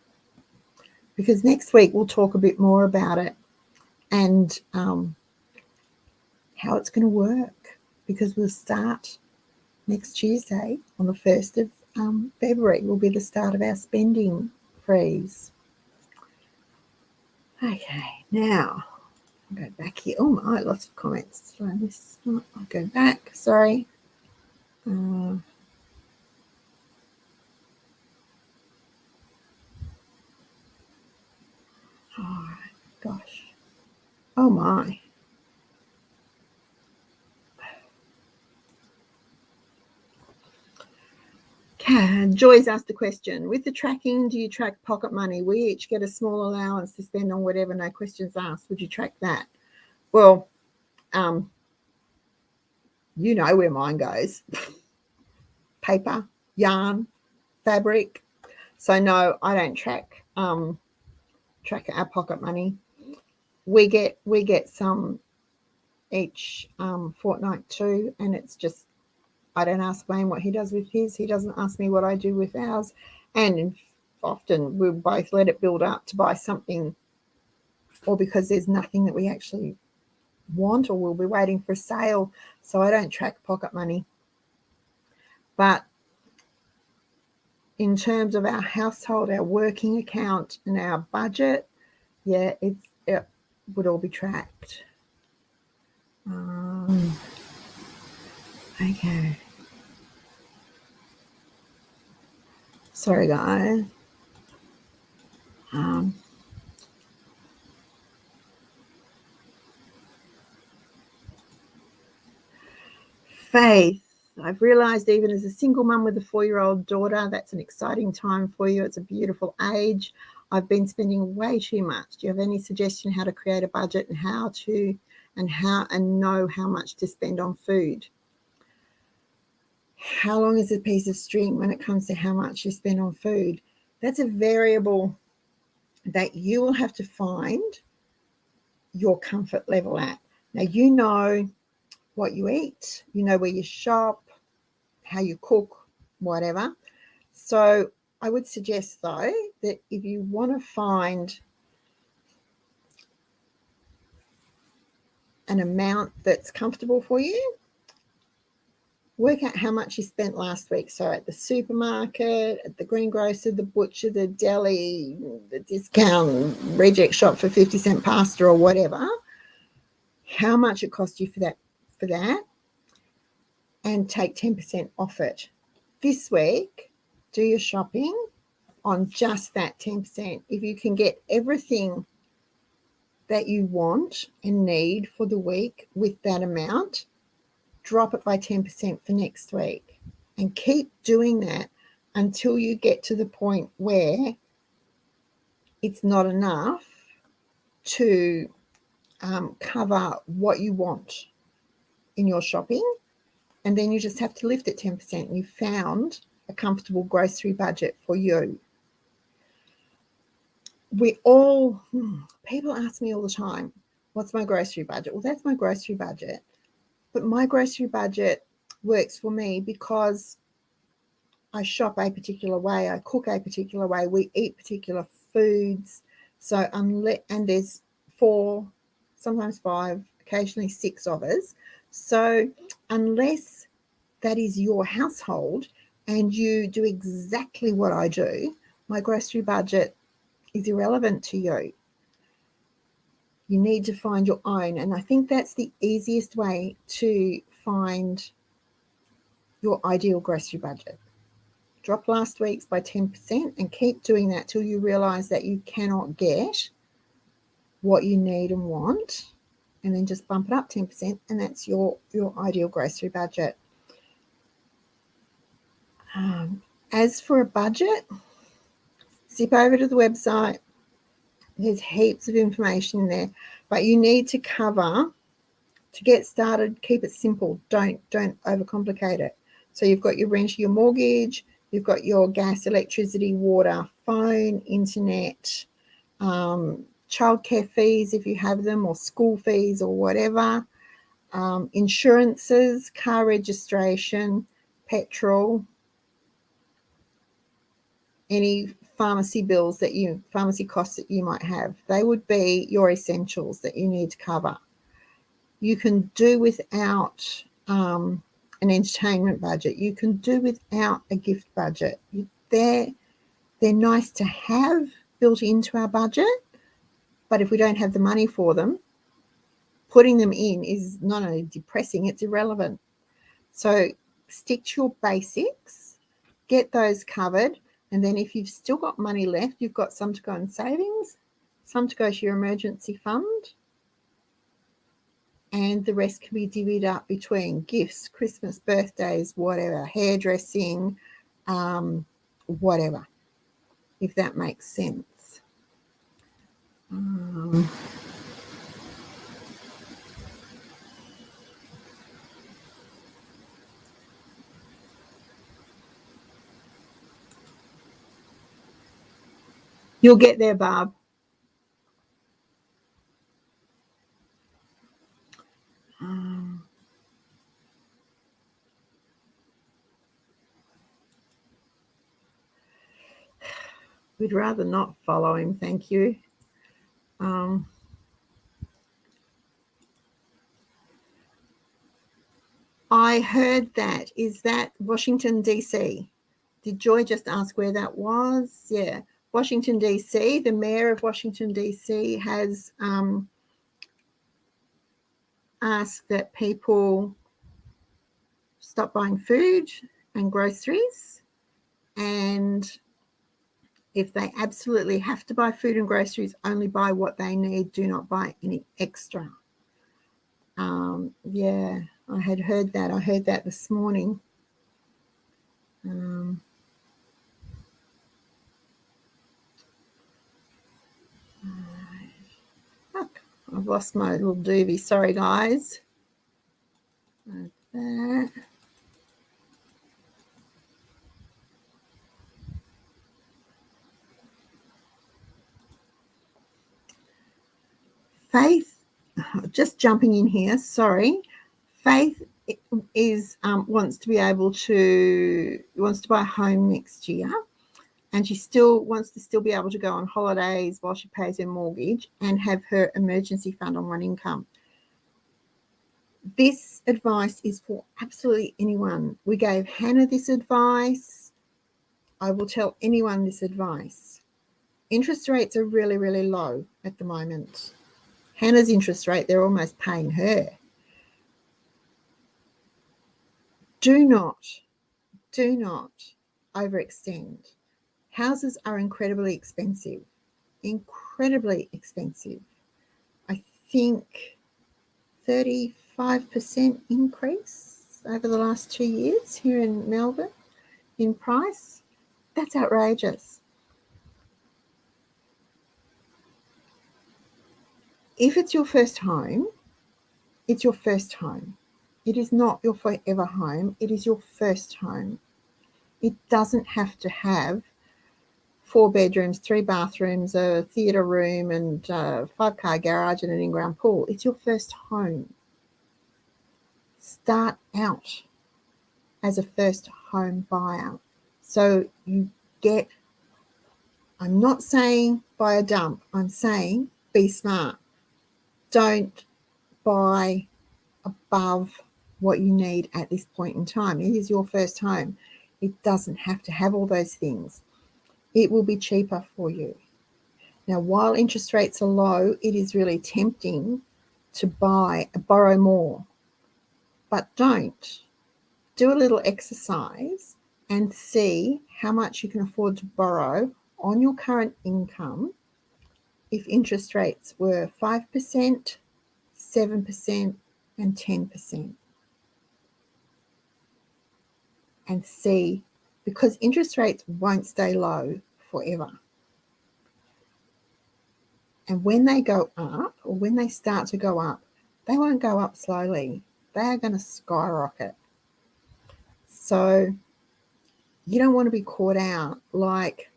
S1: Because next week we'll talk a bit more about it and how it's going to work. Because we'll start next Tuesday on the 1st of February will be the start of our spending freeze. Okay, now I'll go back here. Oh my, lots of comments. Did I miss? I'll go back. Sorry. Oh, gosh. Oh my. Joy's asked a question. With the tracking, do you track pocket money? We each get a small allowance to spend on whatever, no questions asked. Would you track that? Well, you know where mine goes. Paper, yarn, fabric. So no, I don't track our pocket money. We get some each fortnight too, and it's just I don't ask Wayne what he does with his. He doesn't ask me what I do with ours. And often we'll both let it build up to buy something, or because there's nothing that we actually want, or we'll be waiting for a sale. So I don't track pocket money. But in terms of our household, our working account and our budget, yeah, it would all be tracked. Okay. Sorry, guys. Faith, I've realised even as a single mum with a 4-year-old daughter, that's an exciting time for you. It's a beautiful age. I've been spending way too much. Do you have any suggestion how to create a budget and know how much to spend on food? How long is a piece of string when it comes to how much you spend on food? That's a variable that you will have to find your comfort level at. Now, you know what you eat, you know where you shop, how you cook, whatever. So I would suggest, though, that if you want to find an amount that's comfortable for you, work out how much you spent last week. So at the supermarket, at the greengrocer, the butcher, the deli, the discount reject shop for 50-cent pasta or whatever, how much it cost you for that, and take 10% off it. This week, do your shopping on just that 10%. If you can get everything that you want and need for the week with that amount, drop it by 10% for next week, and keep doing that until you get to the point where it's not enough to cover what you want in your shopping, and then you just have to lift it 10%. You found a comfortable grocery budget for you. People ask me all the time, what's my grocery budget? Well, that's my grocery budget. But my grocery budget works for me because I shop a particular way, I cook a particular way, we eat particular foods. So and there's 4, sometimes 5, occasionally 6 of us. So unless that is your household and you do exactly what I do, my grocery budget is irrelevant to you. You need to find your own. And I think that's the easiest way to find your ideal grocery budget. Drop last week's by 10% and keep doing that till you realise that you cannot get what you need and want, and then just bump it up 10%, and that's your ideal grocery budget. As for a budget, zip over to the website. There's heaps of information in there, but you need to get started, keep it simple. Don't overcomplicate it. So you've got your rent, your mortgage, you've got your gas, electricity, water, phone, internet, childcare fees if you have them, or school fees or whatever, insurances, car registration, petrol, any pharmacy costs that you might have. They would be your essentials that you need to cover. You can do without an entertainment budget. You can do without a gift budget. They're nice to have built into our budget, but if we don't have the money for them, putting them in is not only depressing, it's irrelevant. So stick to your basics, get those covered, and then if you've still got money left, you've got some to go in savings, some to go to your emergency fund, and the rest can be divvied up between gifts, Christmas, birthdays, whatever, hairdressing, whatever, if that makes sense. You'll get there, Barb. We'd rather not follow him, thank you. I heard that. Is that Washington, D.C.? Did Joy just ask where that was? Yeah, Washington, D.C. The mayor of Washington, D.C. has asked that people stop buying food and groceries, and If they absolutely have to buy food and groceries, only buy what they need. Do not buy any extra. Yeah, I had heard that. I heard that this morning. Fuck, I've lost my little doobie. Sorry, guys. Like that. Faith, just jumping in here, sorry. Faith is wants to be able to buy a home next year, and she still wants to be able to go on holidays while she pays her mortgage and have her emergency fund on one income. This advice is for absolutely anyone. We gave Hannah this advice. I will tell anyone this advice. Interest rates are really, really low at the moment. Hannah's interest rate, they're almost paying her. Do not overextend. Houses are incredibly expensive. Incredibly expensive. I think 35% increase over the last 2 years here in Melbourne in price. That's outrageous. If it's your first home, it's your first home. It is not your forever home. It is your first home. It doesn't have to have 4 bedrooms, 3 bathrooms, a theatre room, and a 5-car garage and an in-ground pool. It's your first home. Start out as a first home buyer. So you get, I'm not saying buy a dump. I'm saying be smart. Don't buy above what you need at this point in time. It is your first home. It doesn't have to have all those things. It will be cheaper for you. Now, while interest rates are low, it is really tempting to borrow more. But don't. Do a little exercise and see how much you can afford to borrow on your current income if interest rates were 5%, 7%, and 10%. And see, because interest rates won't stay low forever. And when they go up, or when they start to go up, they won't go up slowly. They are going to skyrocket. So you don't want to be caught out like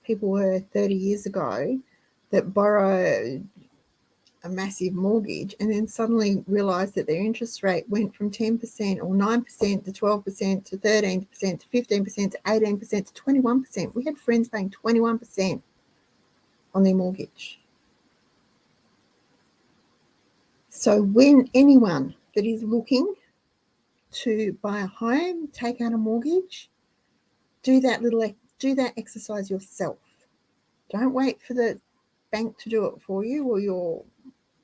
S1: people were 30 years ago that borrowed a massive mortgage and then suddenly realised that their interest rate went from 10% or 9% to 12% to 13% to 15% to 18% to 21%. We had friends paying 21% on their mortgage. So when anyone that is looking to buy a home, take out a mortgage, do that exercise yourself. Don't wait for the bank to do it for you or your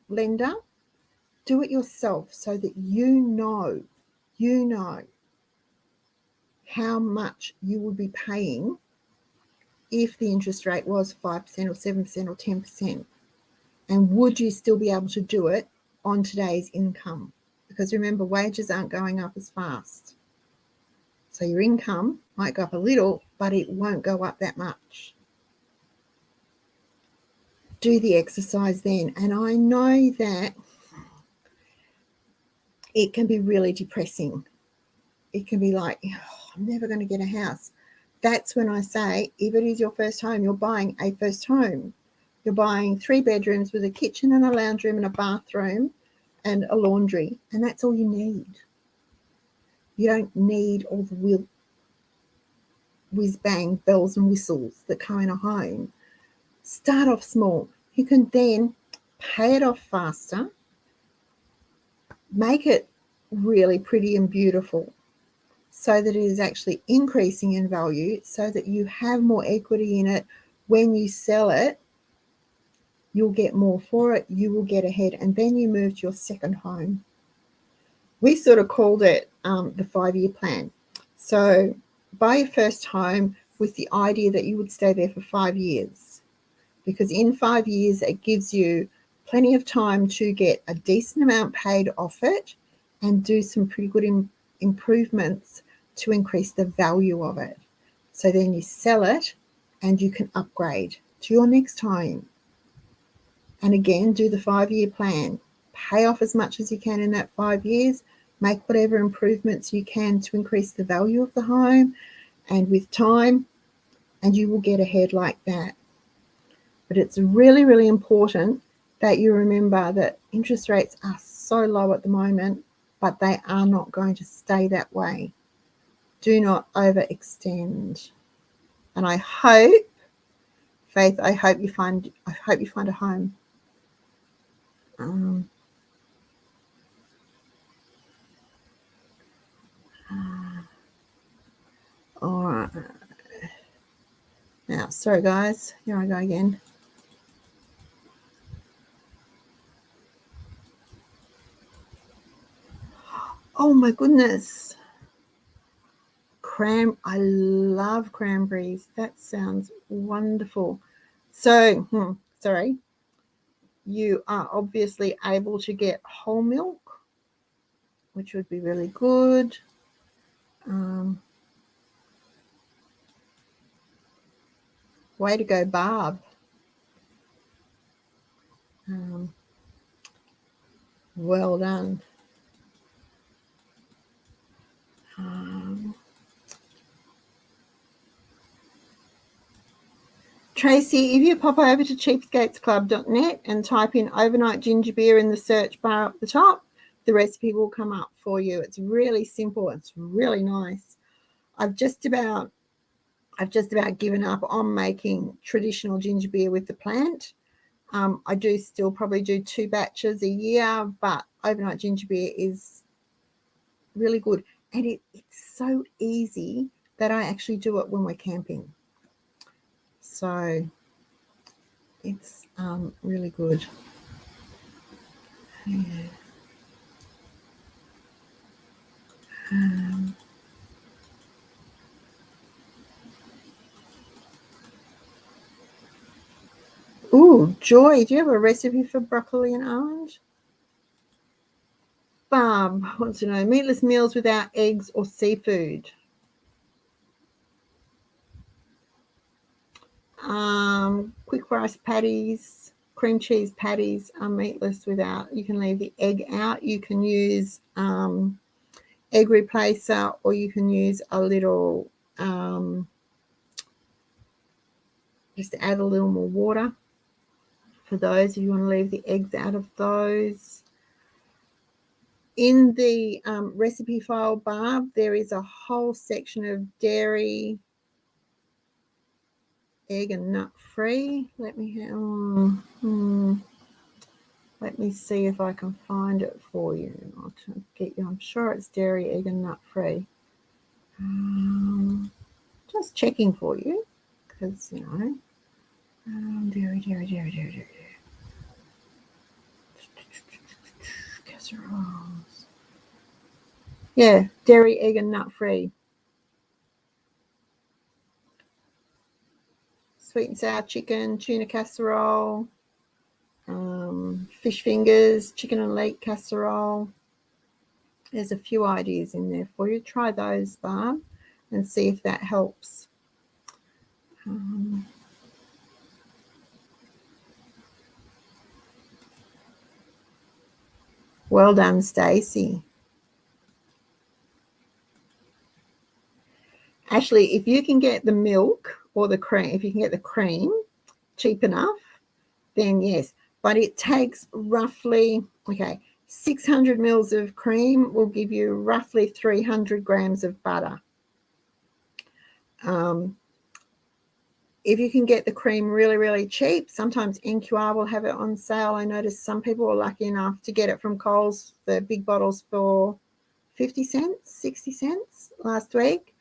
S1: lender. Do it yourself so that you know how much you would be paying if the interest rate was 5% or 7% or 10%. And would you still be able to do it on today's income? Because remember, wages aren't going up as fast. So your income might go up a little, but it won't go up that much. Do the exercise then. And I know that it can be really depressing. It can be like, oh, I'm never going to get a house. That's when I say, if it is your first home, you're buying a first home. You're buying 3 bedrooms with a kitchen and a lounge room and a bathroom and a laundry, and that's all you need. You don't need all the whiz-bang bells and whistles that come in a home. Start off small. You can then pay it off faster, make it really pretty and beautiful so that it is actually increasing in value, so that you have more equity in it. When you sell it, you'll get more for it, you will get ahead, and then you move to your second home. We sort of called it the 5-year plan. So buy your first home with the idea that you would stay there for 5 years, because in 5 years it gives you plenty of time to get a decent amount paid off it and do some pretty good improvements to increase the value of it. So then you sell it and you can upgrade to your next home. And again, do the 5-year plan. Pay off as much as you can in that 5 years. Make whatever improvements you can to increase the value of the home. And with time, and you will get ahead like that. But it's really, really important that you remember that interest rates are so low at the moment, but they are not going to stay that way. Do not overextend. And I hope, Faith, I hope you find a home. All right. Now, sorry guys, here I go again. Oh my goodness. I love cranberries. That sounds wonderful. So, sorry. You are obviously able to get whole milk, which would be really good. Way to go, Barb. Well done. Tracy, if you pop over to cheapskatesclub.net and type in overnight ginger beer in the search bar at the top, the recipe will come up for you. It's really simple. It's really nice. I've just about given up on making traditional ginger beer with the plant. I do still probably do 2 batches a year, but overnight ginger beer is really good. And it's so easy that I actually do it when we're camping. So it's really good. Yeah. Ooh, Joy, do you have a recipe for broccoli and almond? Barb wants to know, meatless meals without eggs or seafood. Quick rice patties, cream cheese patties are meatless without. You can leave the egg out. You can use egg replacer, or you can use a little, just add a little more water for those if you want to leave the eggs out of those. In the recipe file, Barb, there is a whole section of dairy, egg and nut free. Let me see if I can find it for you. I'll get you. I'm sure it's dairy, egg and nut free. Just checking for you, because dairy. Casseroles. Yeah, dairy, egg and nut free. Sweet and sour chicken, tuna casserole, fish fingers, chicken and leek casserole. There's a few ideas in there for you. Try those, Barb, and see if that helps. Well done, Stacey. Actually, if you can get the milk or the cream, if you can get the cream cheap enough, then yes. But it takes roughly, 600 mils of cream will give you roughly 300 grams of butter. If you can get the cream really, really cheap, sometimes NQR will have it on sale. I noticed some people were lucky enough to get it from Coles, the big bottles, for 50 cents, 60 cents last week.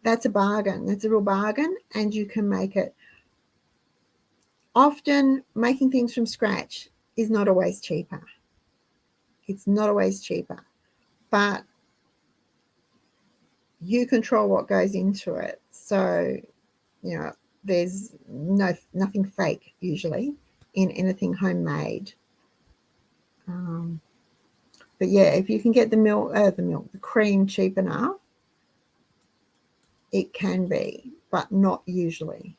S1: That's a bargain. That's a real bargain, and you can make it. Often making things from scratch is not always cheaper. It's not always cheaper, but you control what goes into it. So there's nothing fake usually in anything homemade. But yeah, if you can get the cream cheap enough, it can be, but not usually.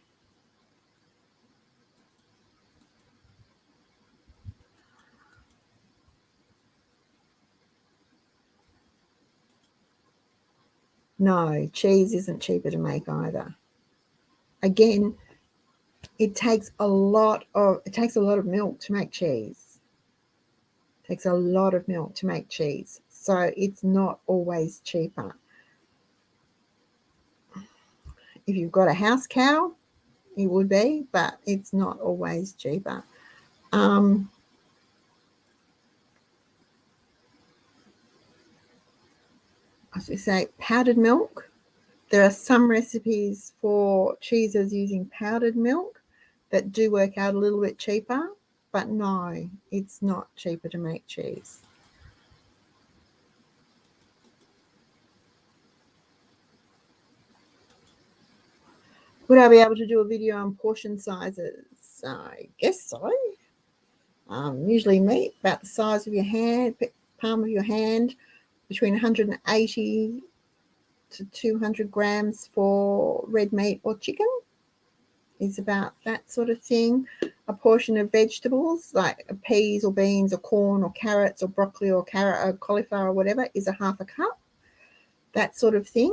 S1: No, cheese isn't cheaper to make either. Again, it takes a lot of milk to make cheese. It takes a lot of milk to make cheese. So it's not always cheaper. If you've got a house cow, it would be, but it's not always cheaper. As we say, powdered milk. There are some recipes for cheeses using powdered milk that do work out a little bit cheaper, but no, it's not cheaper to make cheese. Would I be able to do a video on portion sizes? I guess so. Usually meat about the size of your hand, palm of your hand, between 180 to 200 grams for red meat or chicken is about that sort of thing. A portion of vegetables like peas or beans or corn or carrots or broccoli or carrot or cauliflower or whatever is a half a cup. That sort of thing.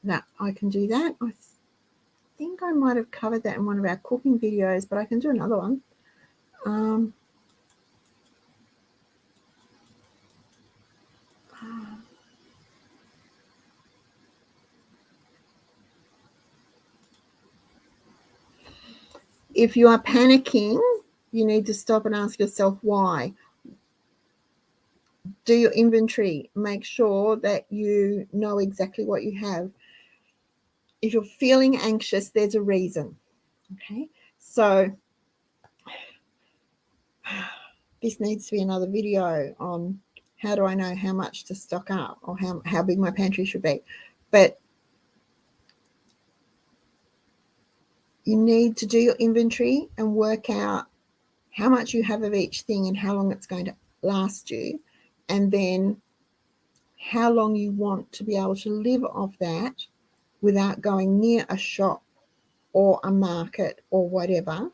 S1: That I can do that. I think I might have covered that in one of our cooking videos, but I can do another one. If you are panicking, you need to stop and ask yourself why. Do your inventory. Make sure that you know exactly what you have. If you're feeling anxious, there's a reason. Okay, so this needs to be another video on how do I know how much to stock up or how big my pantry should be. But you need to do your inventory and work out how much you have of each thing and how long it's going to last you, and then how long you want to be able to live off that without going near a shop or a market or whatever,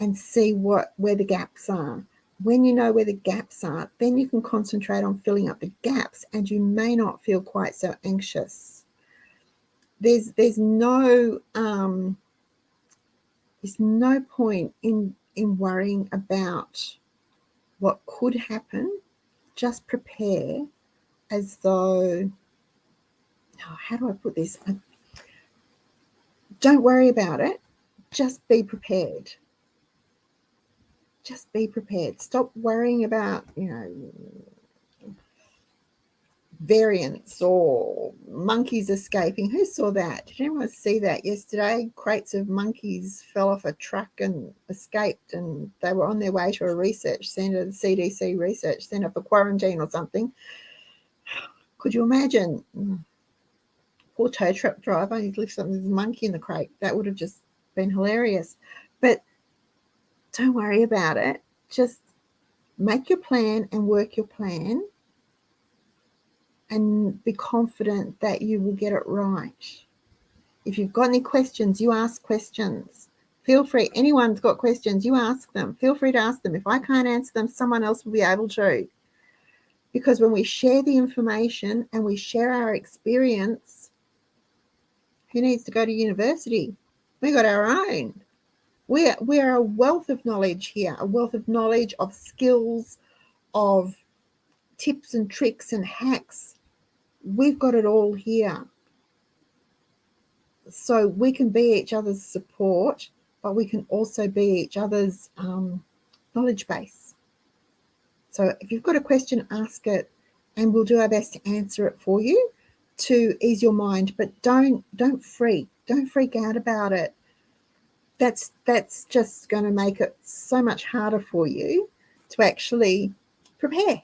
S1: and see where the gaps are. When you know where the gaps are, then you can concentrate on filling up the gaps and you may not feel quite so anxious. There's no point in worrying about what could happen. Just prepare as though, how do I put this? Don't worry about it. Just be prepared. Just be prepared. Stop worrying about, variants or monkeys escaping. Who saw that? Did anyone see that yesterday? Crates of monkeys fell off a truck and escaped, and they were on their way to a research centre, the CDC research centre for quarantine or something. Could you imagine? Poor tow truck driver, he'd left something with a monkey in the crate. That would have just been hilarious. But don't worry about it. Just make your plan and work your plan and be confident that you will get it right. If you've got any questions, you ask questions. Feel free. Anyone's got questions, you ask them. Feel free to ask them. If I can't answer them, someone else will be able to. Because when we share the information and we share our experience, who needs to go to university? We got our own. We are a wealth of knowledge here, a wealth of knowledge, of skills, of tips and tricks and hacks. We've got it all here. So we can be each other's support, but we can also be each other's knowledge base. So if you've got a question, ask it, and we'll do our best to answer it for you to ease your mind. But don't freak out about it. That's just going to make it so much harder for you to actually prepare.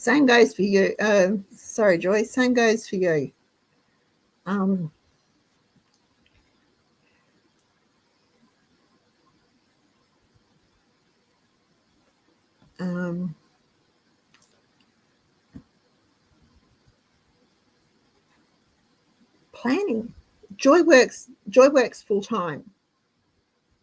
S1: Same goes for you. Sorry, Joy. Same goes for you. Planning. Joy works full time,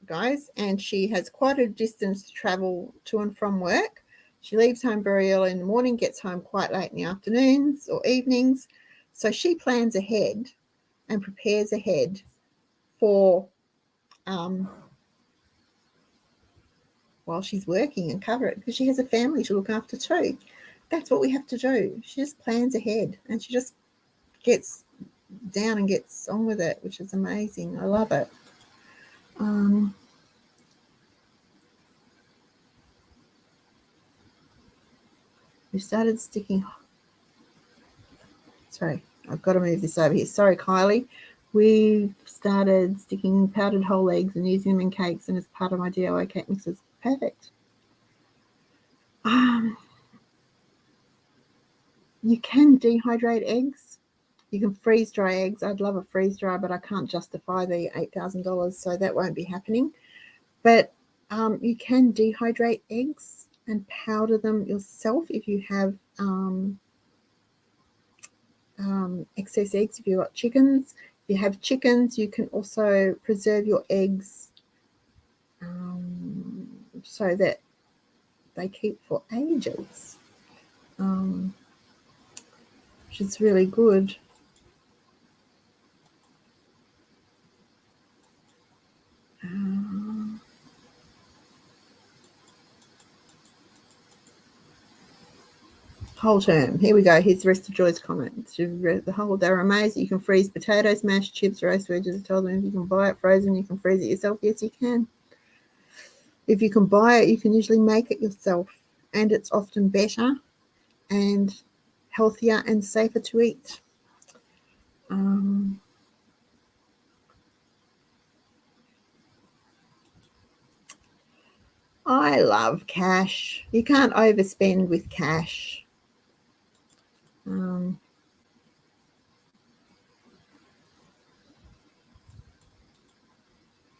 S1: guys, and she has quite a distance to travel to and from work. She leaves home very early in the morning, gets home quite late in the afternoons or evenings. So she plans ahead and prepares ahead for while she's working and cover it, because she has a family to look after too. That's what we have to do. She just plans ahead and she just gets down and gets on with it, which is amazing. I love it. We started sticking. Sorry, I've got to move this over here. Sorry, Kylie. We've started sticking powdered whole eggs and using them in cakes and as part of my DIY cake mixes. Perfect. You can dehydrate eggs. You can freeze dry eggs. I'd love a freeze dry, but I can't justify the $8,000, so that won't be happening. But you can dehydrate eggs and powder them yourself if you have excess eggs. If you've got chickens, if you have chickens, you can also preserve your eggs so that they keep for ages, which is really good. Whole term. Here we go. Here's the rest of Joy's comments. They're amazing. You can freeze potatoes, mashed chips, roast veggies. I told them if you can buy it frozen, you can freeze it yourself. Yes, you can. If you can buy it, you can usually make it yourself, and it's often better and healthier and safer to eat. I love cash. You can't overspend with cash.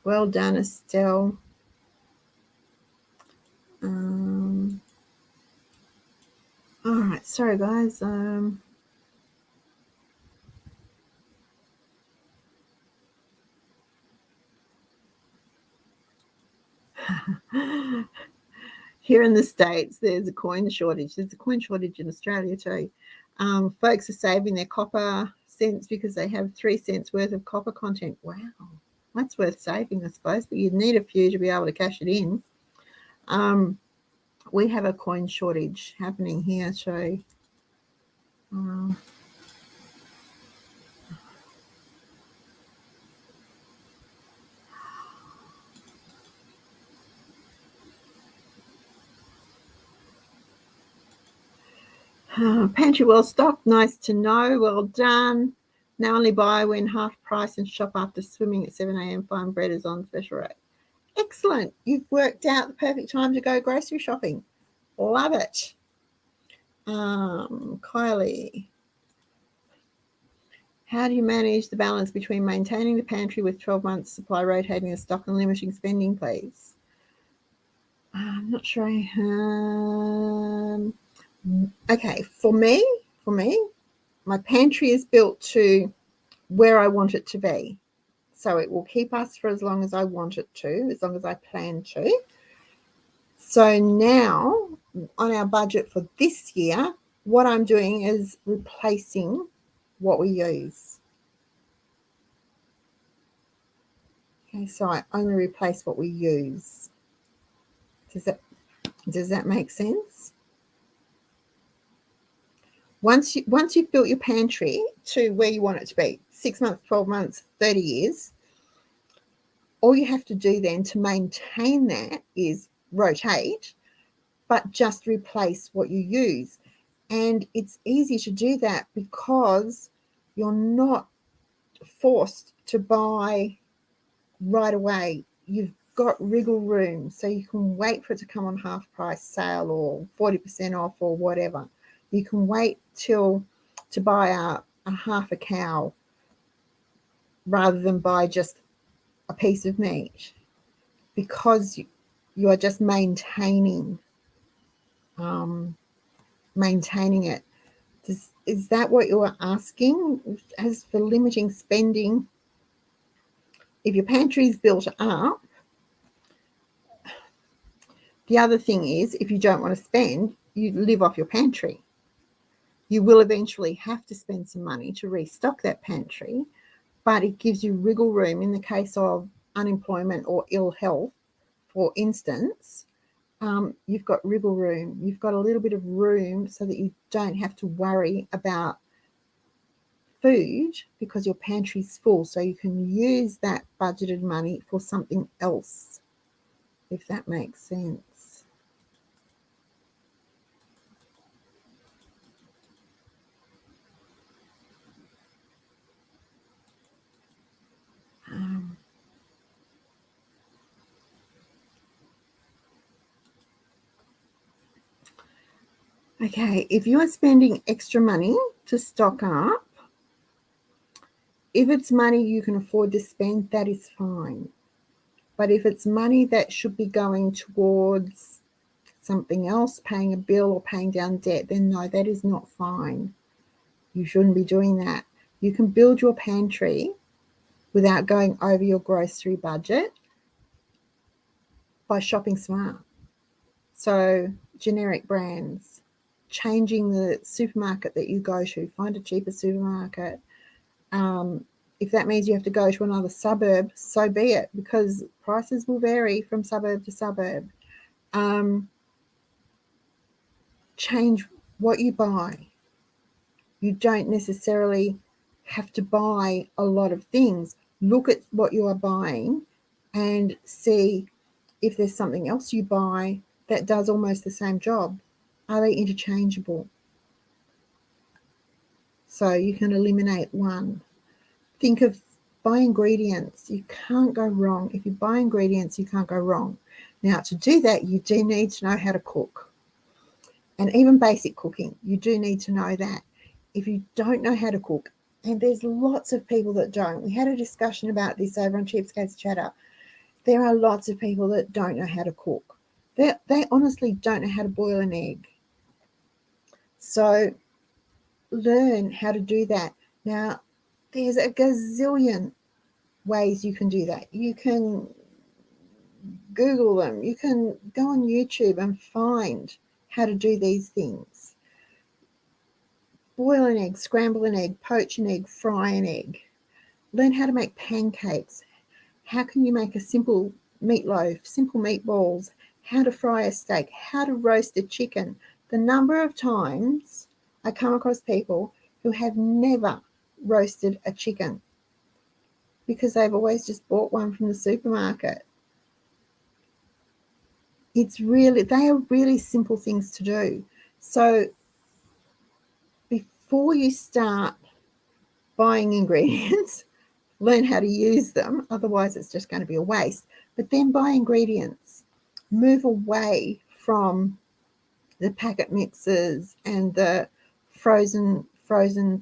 S1: Well done, Estelle. All right, sorry guys. Here in the States, there's a coin shortage. There's a coin shortage in Australia too. Folks are saving their copper cents because they have 3 cents worth of copper content. Wow, that's worth saving, I suppose, but you'd need a few to be able to cash it in. We have a coin shortage happening here too. Pantry well stocked. Nice to know. Well done. Now only buy when half price and shop after swimming at 7 a.m. Fine bread is on special rate. Excellent. You've worked out the perfect time to go grocery shopping. Love it. Kylie. How do you manage the balance between maintaining the pantry with 12 months supply, rotating the stock and limiting spending, please? I'm not sure. Okay, for me, my pantry is built to where I want it to be. So it will keep us for as long as I want it to, as long as I plan to. So now on our budget for this year, what I'm doing is replacing what we use. Okay, so I only replace what we use. Does that make sense? Once you've built your pantry to where you want it to be, 6 months, 12 months, 30 years, all you have to do then to maintain that is rotate, but just replace what you use. And it's easy to do that because you're not forced to buy right away. You've got wriggle room, so you can wait for it to come on half price sale or 40% off or whatever. You can wait to buy a half a cow rather than buy just a piece of meat, because you are just maintaining it. Is that what you are asking? As for limiting spending, if your pantry is built up, the other thing is, if you don't want to spend, you live off your pantry. You will eventually have to spend some money to restock that pantry, but it gives you wriggle room in the case of unemployment or ill health, for instance. You've got wriggle room. You've got a little bit of room so that you don't have to worry about food because your pantry's full, so you can use that budgeted money for something else, if that makes sense. Okay, if you are spending extra money to stock up, if it's money you can afford to spend, that is fine. But if it's money that should be going towards something else, paying a bill or paying down debt, then no, that is not fine. You shouldn't be doing that. You can build your pantry without going over your grocery budget by shopping smart. So generic brands, changing the supermarket that you go to, find a cheaper supermarket. If that means you have to go to another suburb, so be it, because prices will vary from suburb to suburb. Change what you buy. You don't necessarily have to buy a lot of things. Look at what you are buying and see if there's something else you buy that does almost the same job. Are they interchangeable? So you can eliminate one. Think of buy ingredients. You can't go wrong. If you buy ingredients, you can't go wrong. Now, to do that, you do need to know how to cook. And even basic cooking, you do need to know that. If you don't know how to cook, and there's lots of people that don't. We had a discussion about this over on Cheapskates Chatter. There are lots of people that don't know how to cook. They honestly don't know how to boil an egg. So learn how to do that. Now, there's a gazillion ways you can do that. You can Google them. You can go on YouTube and find how to do these things. Boil an egg, scramble an egg, poach an egg, fry an egg. Learn how to make pancakes. How can you make a simple meatloaf, simple meatballs, how to fry a steak, how to roast a chicken. The number of times I come across people who have never roasted a chicken because they've always just bought one from the supermarket. They are really simple things to do. So before you start buying ingredients, learn how to use them. Otherwise, it's just going to be a waste. But then buy ingredients. Move away from the packet mixes and the frozen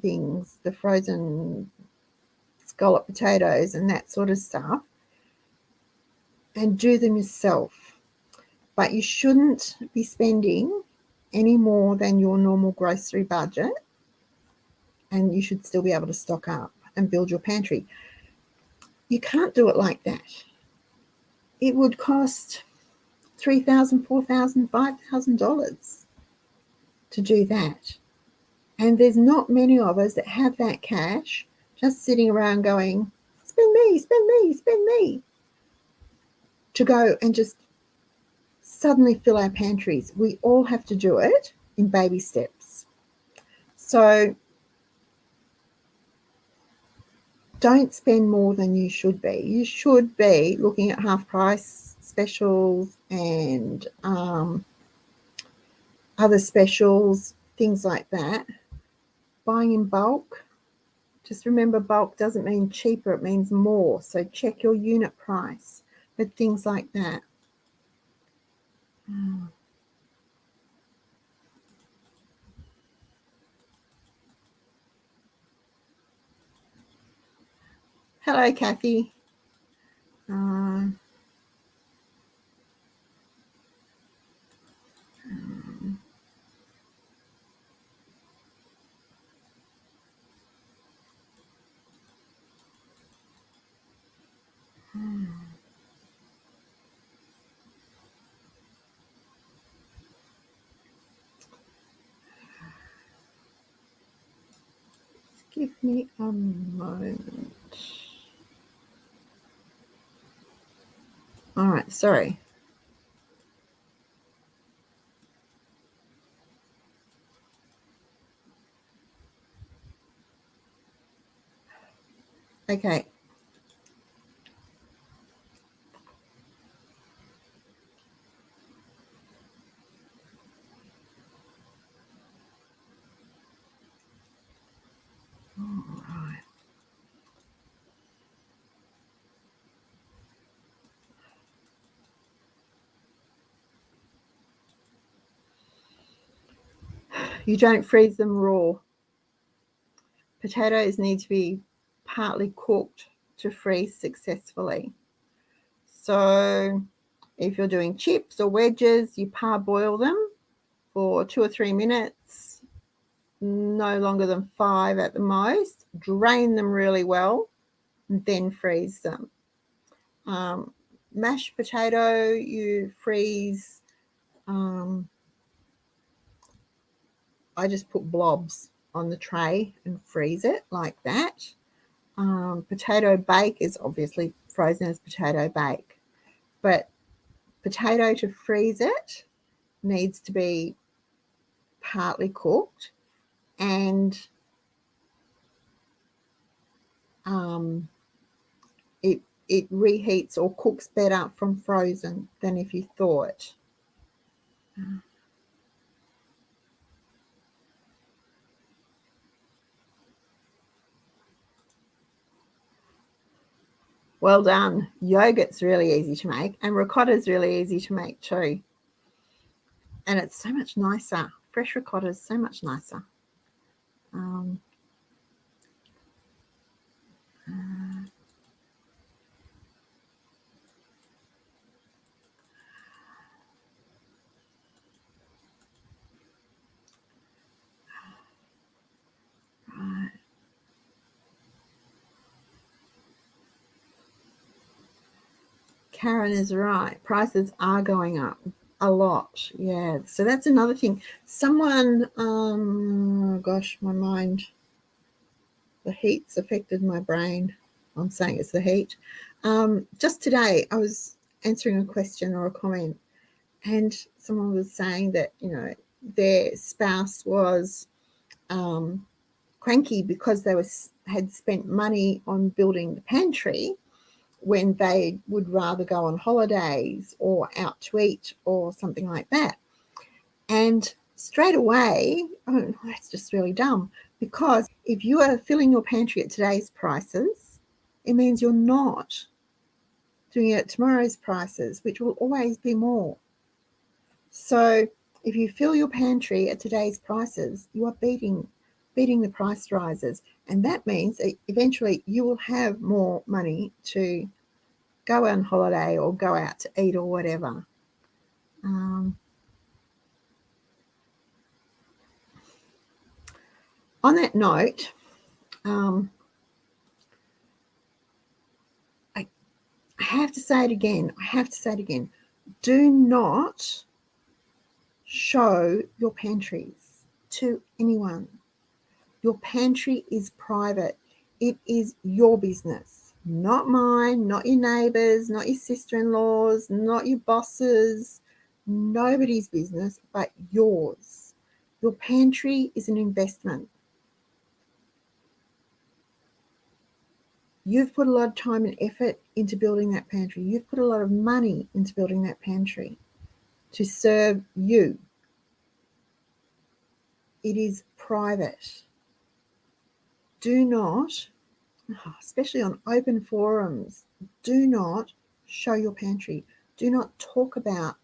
S1: things, the frozen scallop potatoes and that sort of stuff, and do them yourself. But you shouldn't be spending any more than your normal grocery budget, and you should still be able to stock up and build your pantry. You can't do it like that. It would cost $3,000, $4,000, $5,000 to do that. And there's not many of us that have that cash just sitting around going, spend me, spend me, spend me, to go and just suddenly fill our pantries. We all have to do it in baby steps. So don't spend more than you should be. You should be looking at half price specials and other specials, things like that. Buying in bulk. Just remember, bulk doesn't mean cheaper, it means more. So check your unit price, but things like that. Hello, Kathy. Give me a moment. All right, sorry. Okay. All right. You don't freeze them raw. Potatoes need to be partly cooked to freeze successfully. So if you're doing chips or wedges, you parboil them for 2 or 3 minutes, no longer than 5 at the most. Drain them really well, and then freeze them. Mashed potato, you freeze. I just put blobs on the tray and freeze it like that. Potato bake is obviously frozen as potato bake, but potato to freeze it needs to be partly cooked, and it reheats or cooks better from frozen than if you thaw it. Well done. Yogurt's really easy to make, and ricotta's really easy to make too. And it's so much nicer. Fresh ricotta is so much nicer. Right. Karen is right. Prices are going up a lot. Yeah. So that's another thing. Someone, oh gosh, my mind, the heat's affected my brain. I'm saying it's the heat. Just today, I was answering a question or a comment, and someone was saying that, their spouse was cranky because they had spent money on building the pantry when they would rather go on holidays or out to eat or something like that. And straight away, oh, that's just really dumb, because if you are filling your pantry at today's prices, it means you're not doing it at tomorrow's prices, which will always be more. So if you fill your pantry at today's prices, you are beating the price rises, and that means that eventually you will have more money to go on holiday or go out to eat or whatever. On that note, I have to say it again. Do not show your pantries to anyone. Your pantry is private. It is your business, not mine, not your neighbours, not your sister-in-laws, not your bosses, nobody's business but yours. Your pantry is an investment. You've put a lot of time and effort into building that pantry. You've put a lot of money into building that pantry to serve you. It is private. Do not, especially on open forums, do not show your pantry. Do not talk about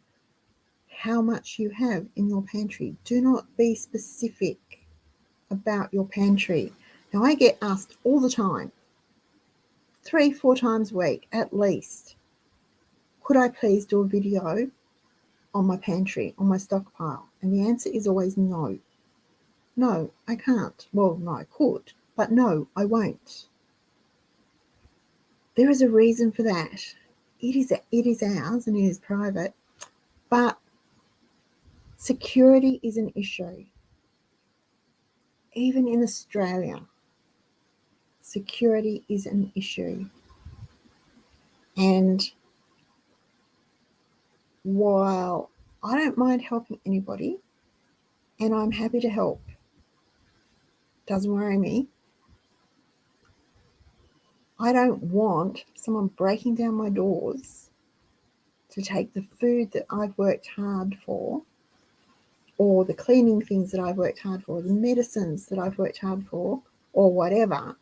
S1: how much you have in your pantry. Do not be specific about your pantry. Now, I get asked all the time, 3-4 times a week at least. Could I please do a video on my pantry, on my stockpile? And the answer is always no. No, I can't. Well, no, I could, but no, I won't. There is a reason for that. It is ours and it is private, but security is an issue. Even in Australia, security is an issue. And while I don't mind helping anybody, and I'm happy to help, doesn't worry me, I don't want someone breaking down my doors to take the food that I've worked hard for, or the cleaning things that I've worked hard for, the medicines that I've worked hard for, or whatever,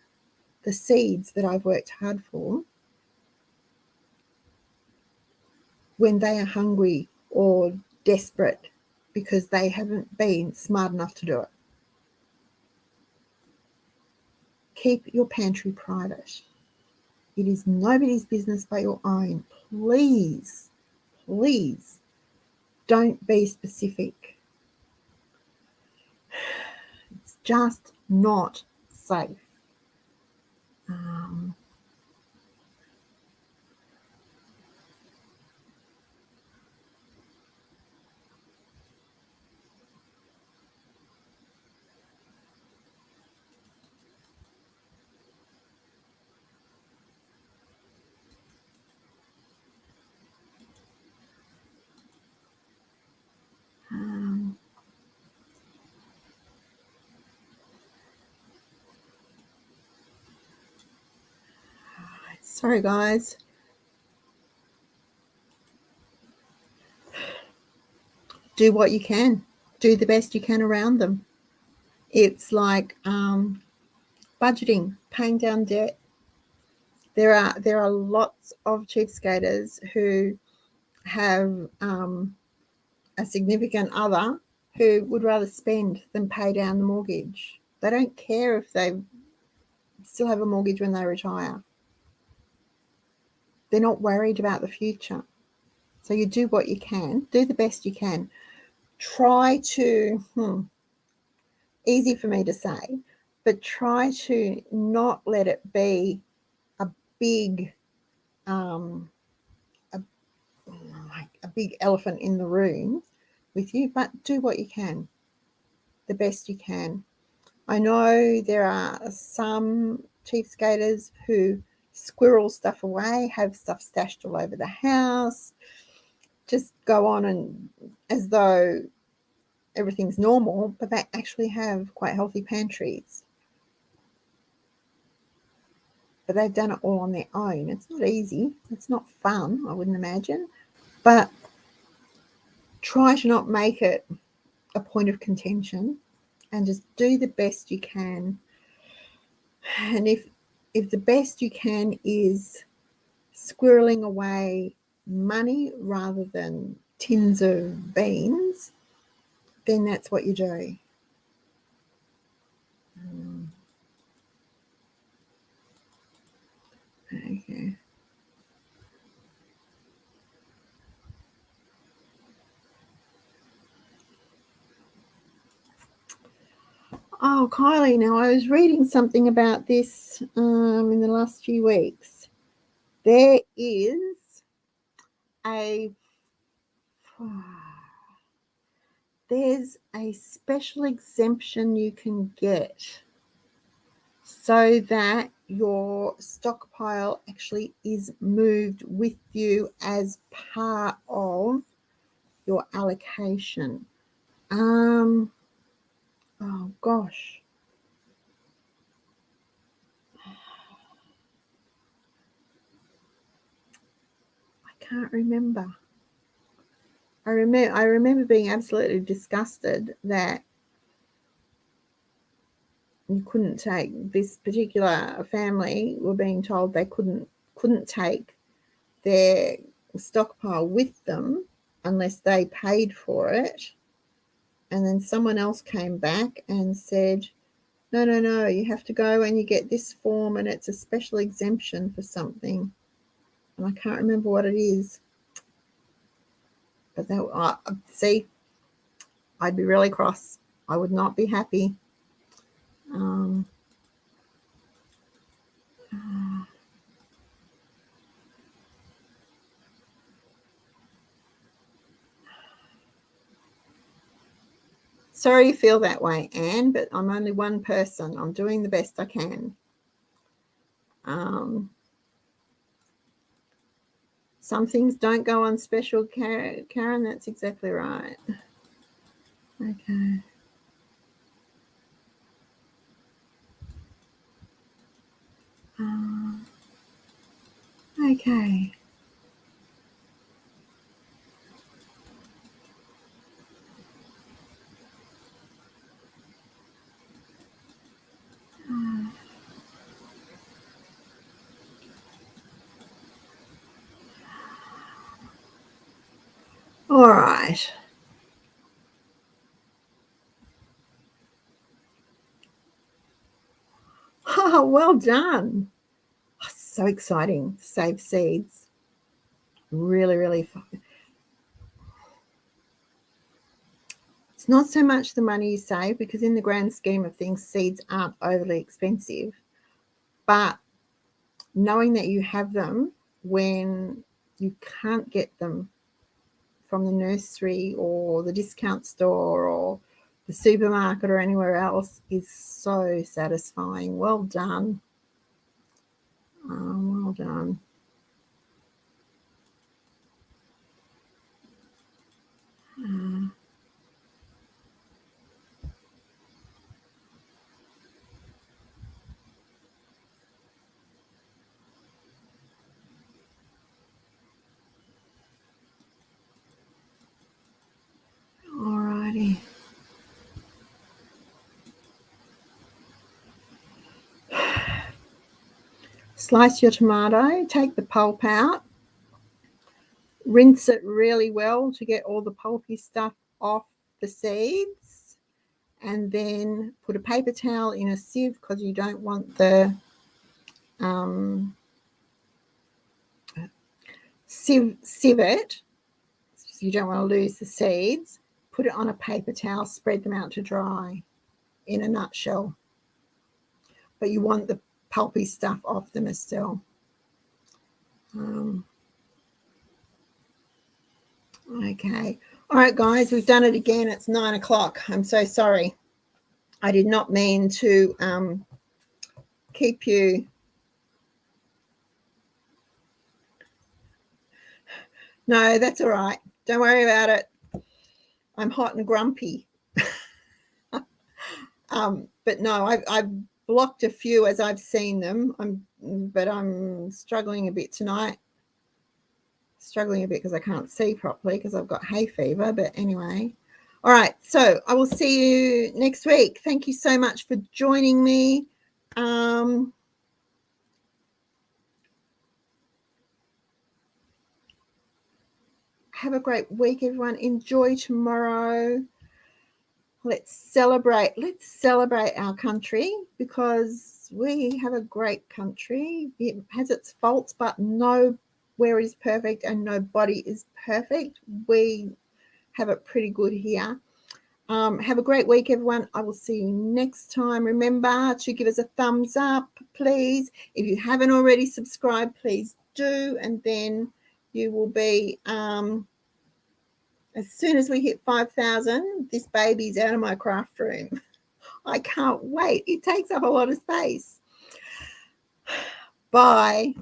S1: the seeds that I've worked hard for, when they are hungry or desperate because they haven't been smart enough to do it. Keep your pantry private. It is nobody's business but your own. Please, please don't be specific. It's just not safe. Sorry, guys. Do what you can. Do the best you can around them. It's like budgeting, paying down debt. There are lots of cheapskaters who have a significant other who would rather spend than pay down the mortgage. They don't care if they still have a mortgage when they retire. They're not worried about the future. So you do what you can, do the best you can. Try to, easy for me to say, but try to not let it be a big, a big elephant in the room with you, but do what you can, the best you can. I know there are some cheapskaters who squirrel stuff away, have stuff stashed all over the house, just go on and as though everything's normal, but they actually have quite healthy pantries. But they've done it all on their own. It's not easy. It's not fun, I wouldn't imagine. But try to not make it a point of contention and just do the best you can. And if the best you can is squirreling away money rather than tins of beans, then that's what you do. Okay. Oh, Kylie, now I was reading something about this in the last few weeks. There is there's a special exemption you can get so that your stockpile actually is moved with you as part of your allocation. Oh gosh. I can't remember. I remember being absolutely disgusted that you couldn't take, this particular family were being told they couldn't take their stockpile with them unless they paid for it. And then someone else came back and said, No. You have to go and you get this form, and it's a special exemption for something. And I can't remember what it is. But that, see, I'd be really cross. I would not be happy. Sorry you feel that way, Anne, but I'm only one person. I'm doing the best I can. Some things don't go on special, Karen. That's exactly right. Okay. Okay. All right. Oh, well done. Oh, so exciting to save seeds. Really, really fun. It's not so much the money you save, because in the grand scheme of things, seeds aren't overly expensive. But knowing that you have them when you can't get them from the nursery or the discount store or the supermarket or anywhere else is so satisfying. Well done. Well done. Alrighty. Slice your tomato, take the pulp out, rinse it really well to get all the pulpy stuff off the seeds, and then put a paper towel in a sieve, because you don't want the sieve it. You don't want to lose the seeds. Put it on a paper towel, spread them out to dry, in a nutshell. But you want the pulpy stuff off them still. Okay. All right, guys, we've done it again. It's 9 o'clock. I'm so sorry. I did not mean to keep you. No, that's all right. Don't worry about it. I'm hot and grumpy. But no, I've blocked a few as I've seen them. But I'm struggling a bit tonight. Struggling a bit because I can't see properly because I've got hay fever. But anyway, all right. So I will see you next week. Thank you so much for joining me. Have a great week, everyone. Enjoy tomorrow. Let's celebrate our country, because we have a great country. It has its faults, but nowhere is perfect and nobody is perfect. We have it pretty good here. Have a great week, everyone. I will see you next time. Remember to give us a thumbs up, please. If you haven't already subscribed, please do, and then you will be as soon as we hit 5,000, this baby's out of my craft room. I can't wait. It takes up a lot of space. Bye.